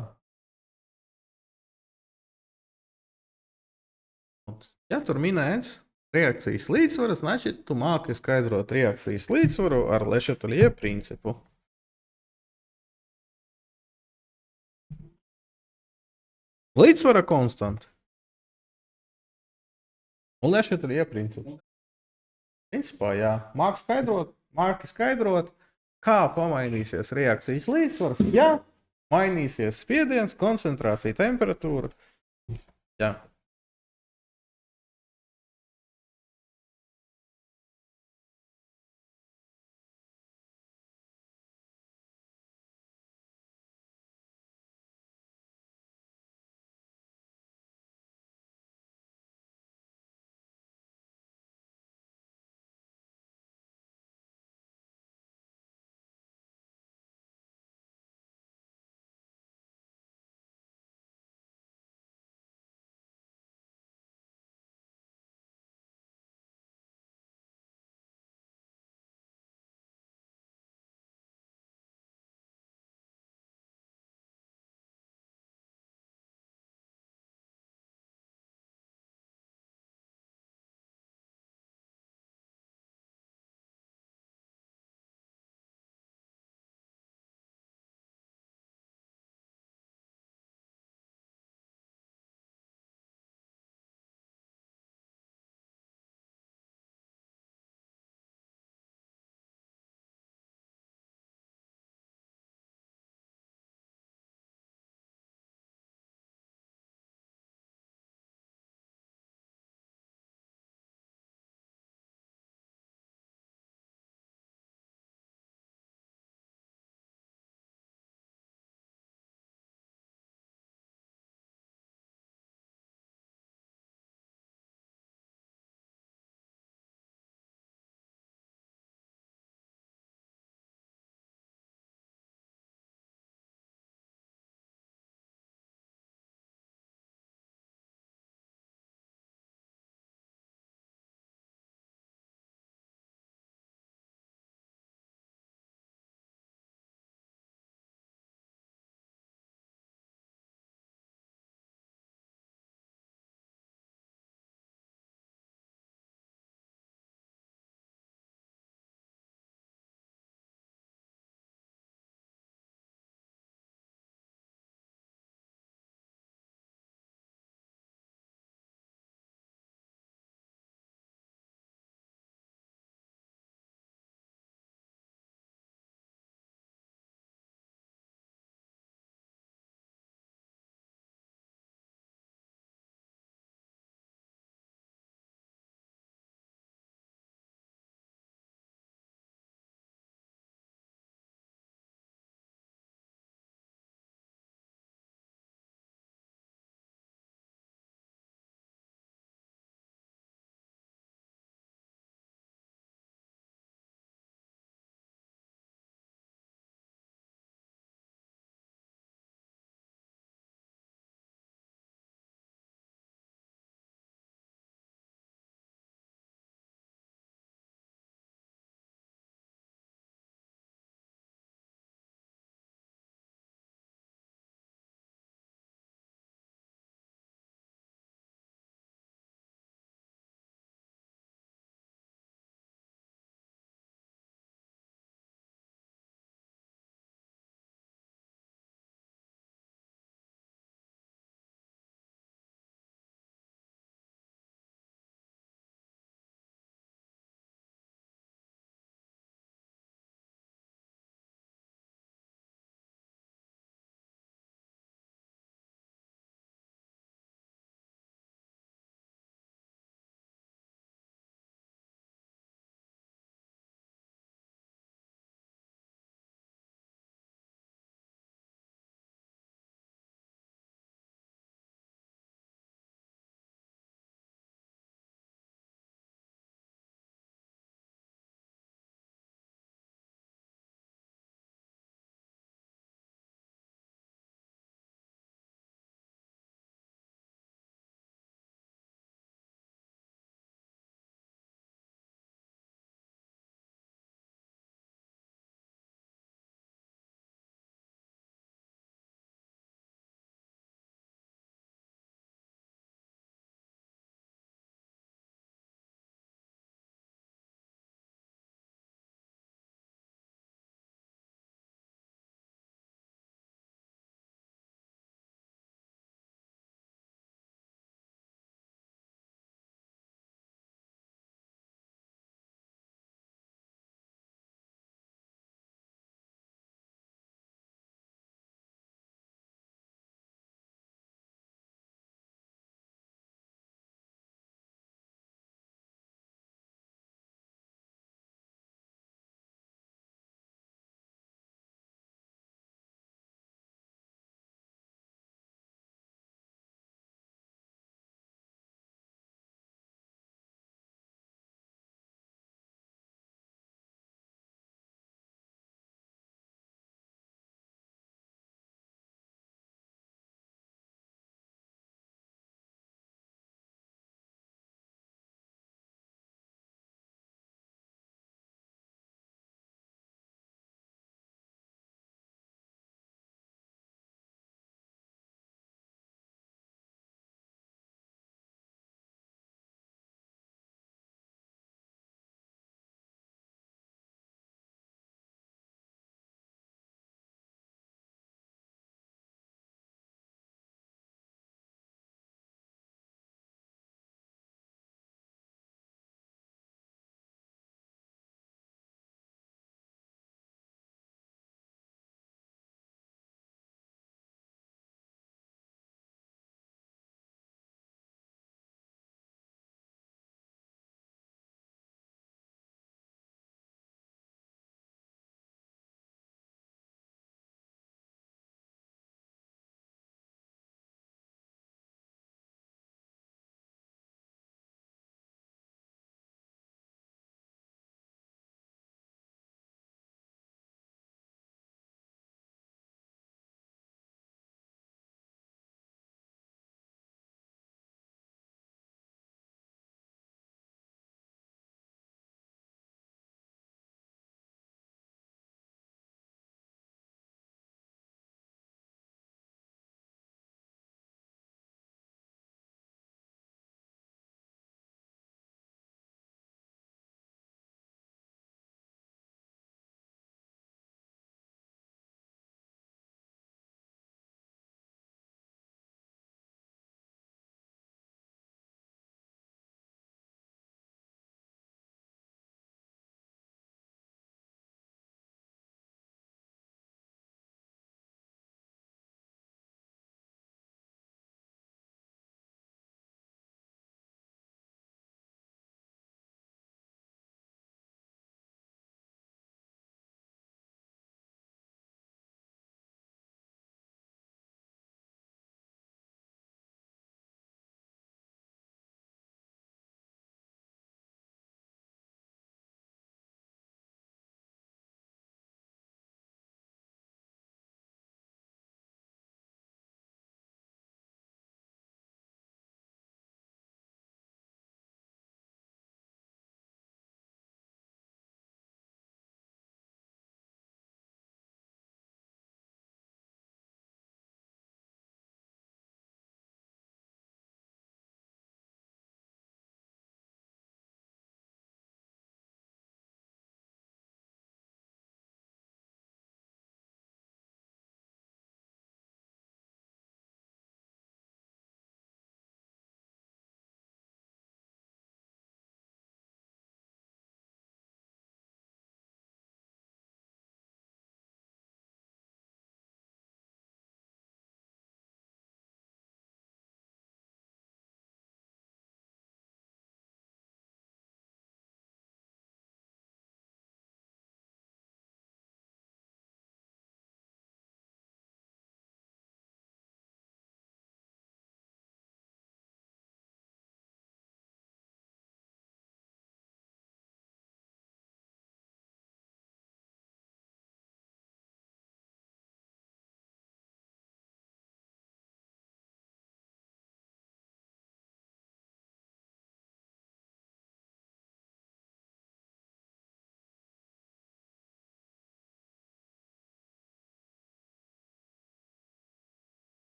Ja tur minēts reakcijas līdzsvaru, значит, tu māki skaidrot reakcijas līdzsvaru ar Le Chatelier principu. Līdzsvara konstanta. Un Le Chatelier princips. Principā, jā. Māki skaidrot, kā pamainīsies reakcijas līdzsvars, ja mainīsies spiediens, koncentrācija, temperatūra. Jā.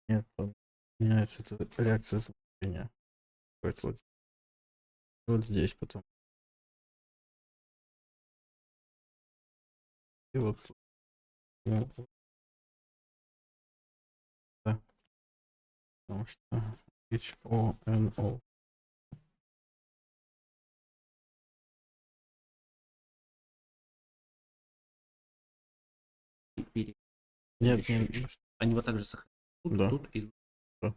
Нет, там меняется эта реакция излучения. Вот здесь потом. И вот, ну, да, потому что HONO. Нет, не, Они вот так же сохраняют. да. Тут и Да.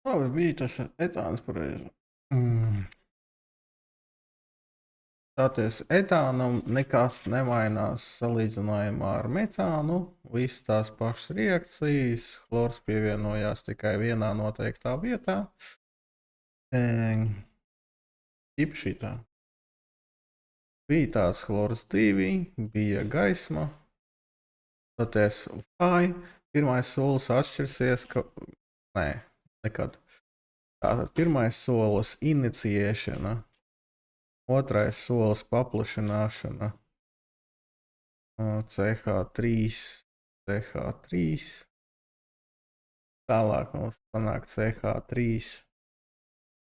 Labi, bija tas etāns pareizi. Tātad etānam nekas nemainās salīdzinājumā ar metānu. Visas tās pašas reakcijas. Chlors pievienojās tikai vienā noteiktā vietā. Šitā. Bija tāds chlors 2, bija gaisma. Tātad vai pirmais solis atšķirsies, ka... Nē, nekad. Tātad pirmais solis inicijēšana. Otrais solis paplašināšana. CH3, CH3. Tālāk mums sanāk CH3,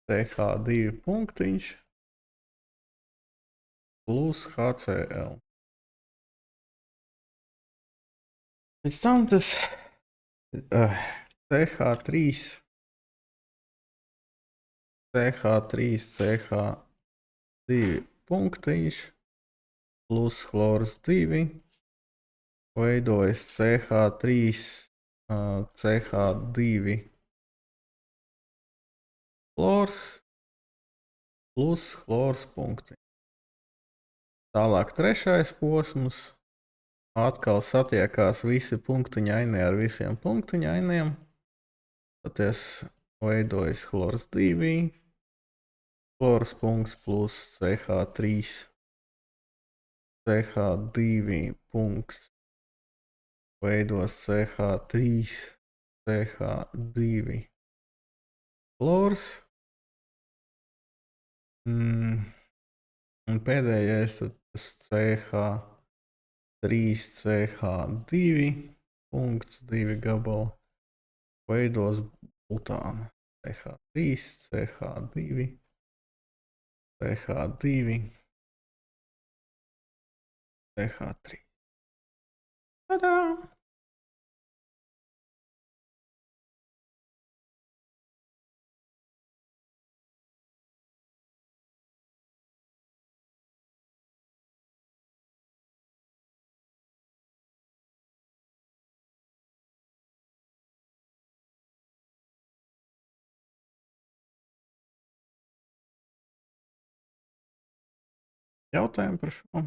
CH2 punktiņš plus HCl. Pēc tam tas CH3, CH3, CH2 punktiņš plus chlors 2 veidojas CH3, CH2 chlors plus chlors punktiņš. Tālāk trešais posms. Atkal satiekās visi punktiņainie ar visiem punktiņainiem. Tātad veidojas chlors 2, chlors punkts plus CH3, CH2 punkts veidos CH3, CH2 chlors. Un pēdējais tad tas CH3, CH2 punkts 2 gabali veidos butānu. CH3, CH2, CH2, CH3. Tadā! Jautājumi par šo?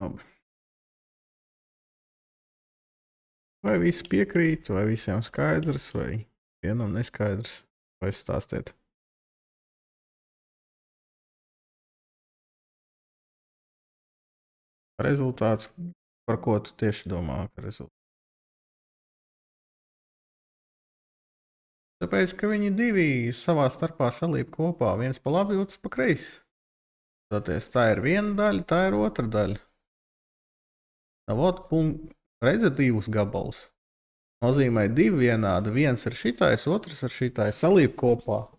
Labi. Vai visi piekrīt, vai visiem skaidrs, vai vienam neskaidrs? Vai stāstiet? Rezultāts, par ko tu tieši domā, ka rezultāts? Tāpēc, ka viņi divi savā starpā salīp kopā, viens pa labi, otrs pa kreisi. Tātad tā ir viena daļa, tā ir otra daļa. Redzat divus gabalus. Nozīmē divi vienādi. Viens ir šitais, otrs ir šitais. Salīp kopā.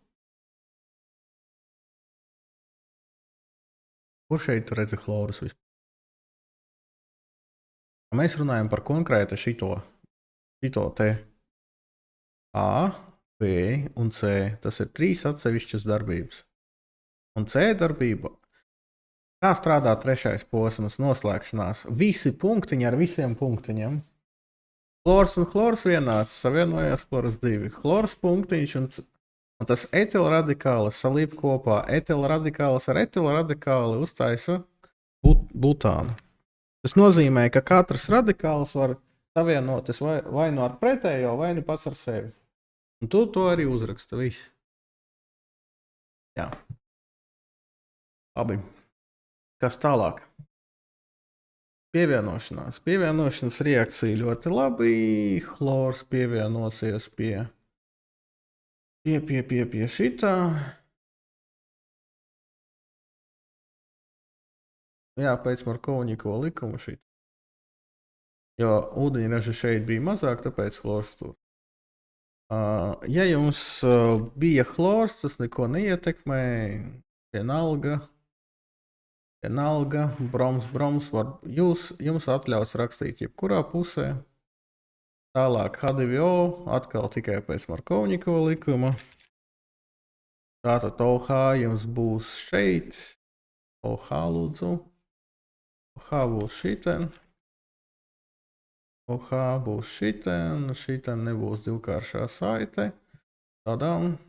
Kur šeit tu redzi chlorus vispār? Mēs runājam par konkrēti šito te. A, B un C. Tas ir 3 atsevišķas darbības. Un C darbība. Kā strādā trešais posms noslēgšanās? Visi punktiņi ar visiem punktiņiem. Chlors un chlors vienāds, savienojās chlors 2. Chlors punktiņš un tas etilradikālis salīp kopā. Etilradikālis ar etilradikāli uztaisa butānu. Tas nozīmē, ka katrs radikāls var savienoties vai nu ar pretējo, vai nu pats ar sevi. Un tu to arī uzraksta viss. Jā. Labi. Kas tālāk? Pievienošanās. Pievienošanas reakcija ļoti labi. Chlors pievienosies pie šitā. Jā, pēc Markovņikovo likuma šitā. Jo ūdeņraža šeit bija mazāk, tāpēc chlors tur. Ja jums bija chlors, tas neko neietekmē. vienalga, broms var, jums atļaus rakstīt jebkurā pusē. Tālāk H2O atkal tikai pēc Markovņikova likuma. Tātad OH jums būs šeit. OH lūdzu. OH būs šiten. OH būs šiten. Šiten nebūs divkāršā saite. Tādām.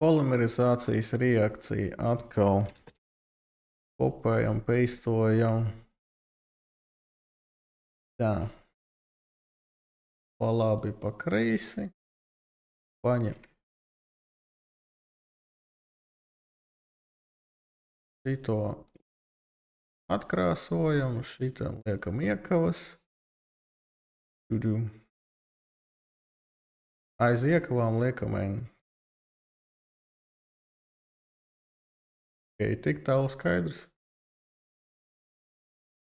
Polimerizācijas reakcija atkal kopējam, peistojam. Tā. Pa labi, pa kreisi. Paņem. Šito atkrāsojam, šitam liekam iekavas. Aiz iekavām liekam N. Okay, tik tālu skaidrs.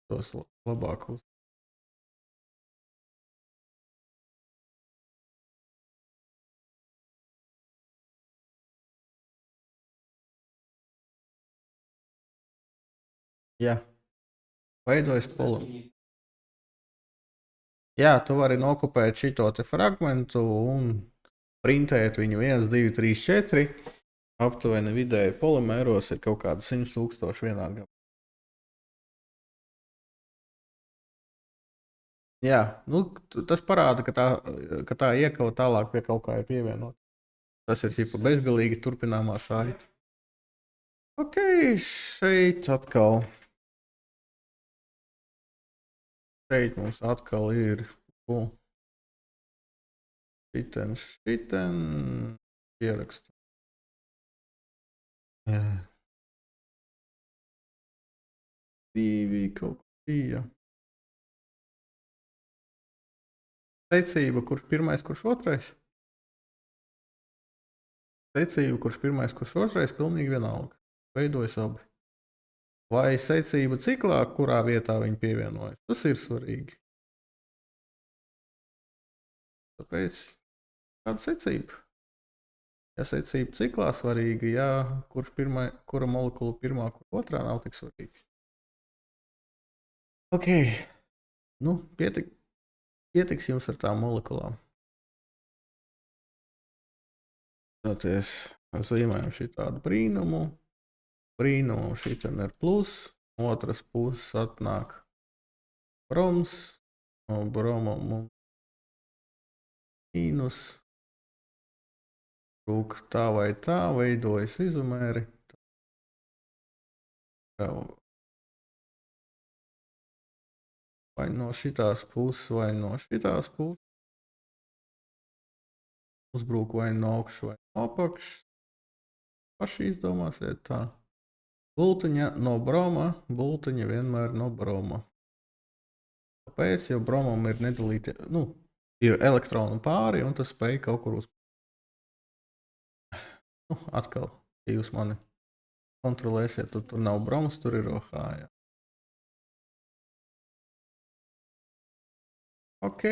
Tos labāk uz. Jā. Veidojas polimu. Jā, tu vari nokopēt šito te fragmentu un printēt viņu 1, 2, 3, 4. Aptuveni vidēji polimēros ir kaut kāda 100,000 vienā gabalā. Jā, nu, tas parāda, ka tā iekava tālāk pie kaut kā ir pievienot. Tas ir ķipa bezgalīgi turpināmā saite. Ok, šeit atkal. Šeit mums atkal ir šiten ierakstu. Divi kaut kā bija. Secība, kurš pirmais, kurš otrais? Secība, kurš pirmais, kurš otrais, pilnīgi vienalga. Veidojas abi. Vai secība ciklā, kurā vietā viņi pievienojas? Tas ir svarīgi. Tāpēc kāda secība? Ja secība ciklā svarīga, ja kura molekula pirmā, kura otrā nav tik svarīga. Ok. Nu, pietiks jums ar tām molekulām. Tāties, zīmējam šitādu brīnumu. Brīnumu šitam ir plus. Otras puses atnāk broms. No broma mums mīnus. Rūk tā vai tā, veidojas izomēri. Vai no šitās puses, vai no šitās puses. Uzbrūk vai no augšu, vai no apakšas. Paši izdomāsiet tā. Bultiņa no broma, bultiņa vienmēr no broma. Kāpēc? Jo bromam ir nedalīti, nu, ir elektronu pāri, un tas spēj kaut kur uz. Nu, atkal, ja jūs mani kontrolēsiet, tad tur nav broms, tur ir OH. Jā. Ok,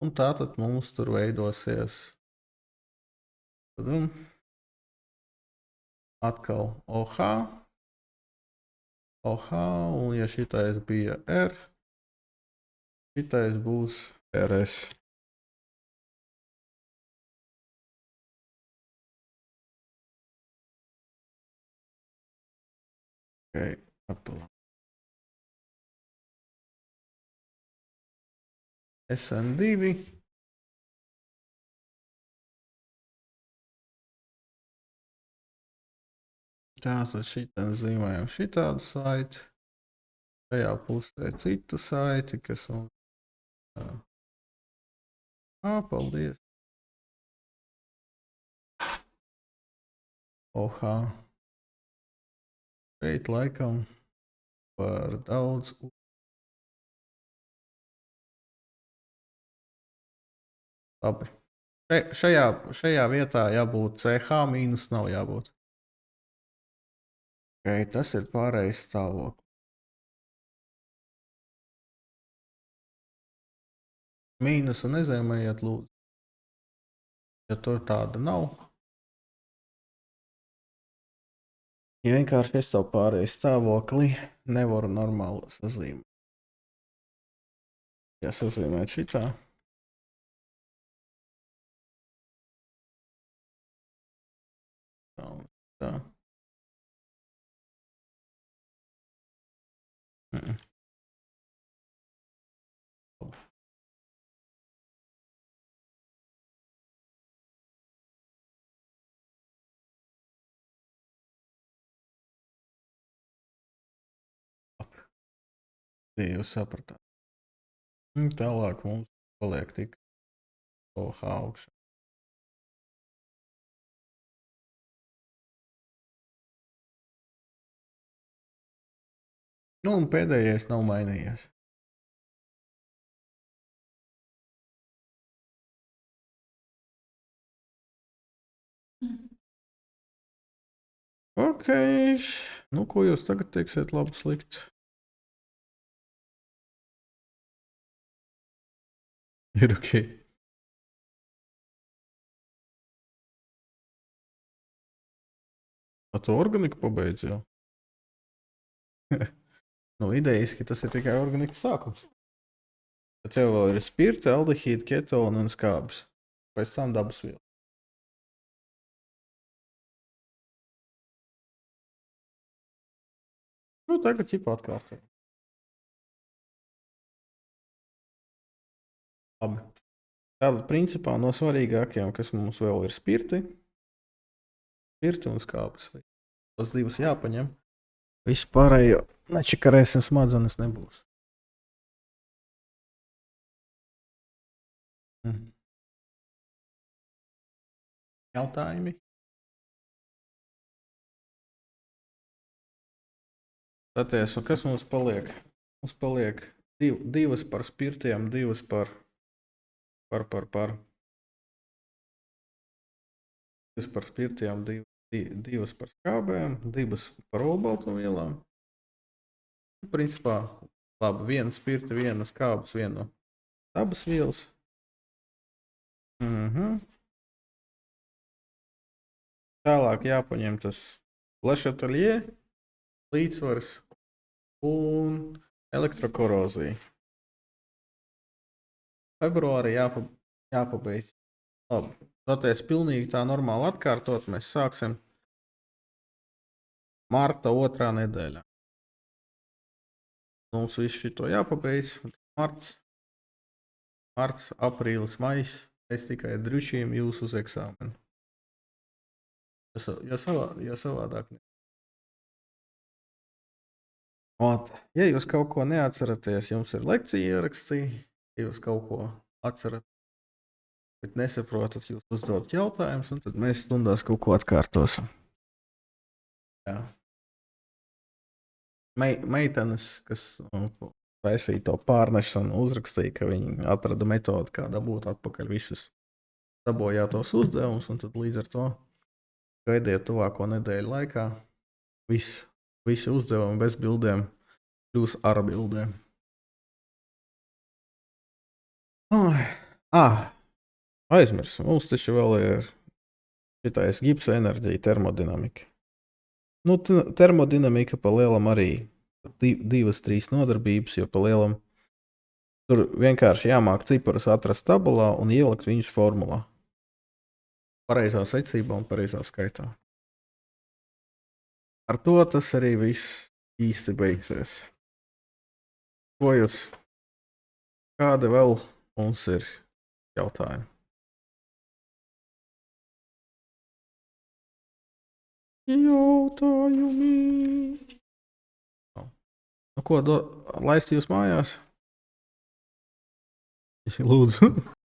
un tātad mums tur veidosies. Tad atkal OH. OH, un ja šitais bija R, šitais būs RS. Ok, atpakaļ. SN2. Tātad šitam zīmējam šitādu saiti. Šajā pusē citu saiti, kas mums... paldies. OH. Šeit laikam par daudz. Labi. Šajā vietā jābūt CH mīnus nav jābūt. Okay, tas ir pārējais stāvoklis. Mīnusu nezīmējiet, lūdzu. Ja tur tāda nav, Ja vienkārši es savu pārējais stāvokli nevaru normāli sazīmēt. Ja sazīmēt šitā. Tā un tā. Ja jūs sapratāt. Tālāk mums paliek tik OH augšā. Nu, un pēdējais nav mainījies. Ok. Nu, ko jūs tagad teiksiet labu sliktu? Ir ok. A tu organiku pabeidz jau? Nu, idejiski tas ir tikai organikas sākums. Tad jau vēl ir spirts, aldehīdi, ketoni un skābes. Pēc tam dabas viela. Nu, tagad ķipa atkārtē. Labi. Tātad, principā, no svarīgākajām, kas mums vēl ir spirti un skābes. Tos divas jāpaņem. Visu pārējo nečakarēsim, smadzenes nebūs. Jautājumi? Tāties, un kas mums paliek? Mums paliek divas par spirtiem, divas par. Divas par spirtiem, divas par skābēm, divas par olbaltumvielām. Principā, labi, viena spirta, viena skābes, viena dabas vielas. Tālāk jāpaņem tas Le Chatelier, līdzsvars un elektrokorozija. Februārī jāpabeidz. Labi, tāties pilnīgi tā normāli atkārtot, mēs sāksim marta 2. nedēļā. Mums visu šito jāpabeidz. Marts, aprīlis, majs. Es tikai drušiem jūs uz eksāmenu. Ja savādāk. Ja jūs kaut ko neatceraties, jums ir lekcija ierakstī. Ja jūs kaut ko atcerat, bet nesaprotat, jūs uzdodat jautājumus, un tad mēs stundās kaut ko atkārtosim. Jā. Meitenes, kas taisīja to pārnešanu, uzrakstīja, ka viņi atrada metodi, kā dabūt atpakaļ visus sabojātos uzdevumus, un tad līdz ar to gaidiet tuvāko nedēļu laikā. Visi uzdevumi bez bildēm kļūs ar bildēm. Aizmirsu. Mums taču vēl ir šitais gipsa enerģija, termodinamika. Nu, termodinamika pa lielam arī 2-3 nodarbības, jo pa lielam tur vienkārši jāmāk ciparus atrast tabulā un ielikt viņus formulā. Pareizā secībā un pareizā skaitā. Ar to tas arī viss īsti beigsies. Ko jūs? Kāda vēl mums ir jautājumi? Nu, ko laist jūs mājās? Lūdzu.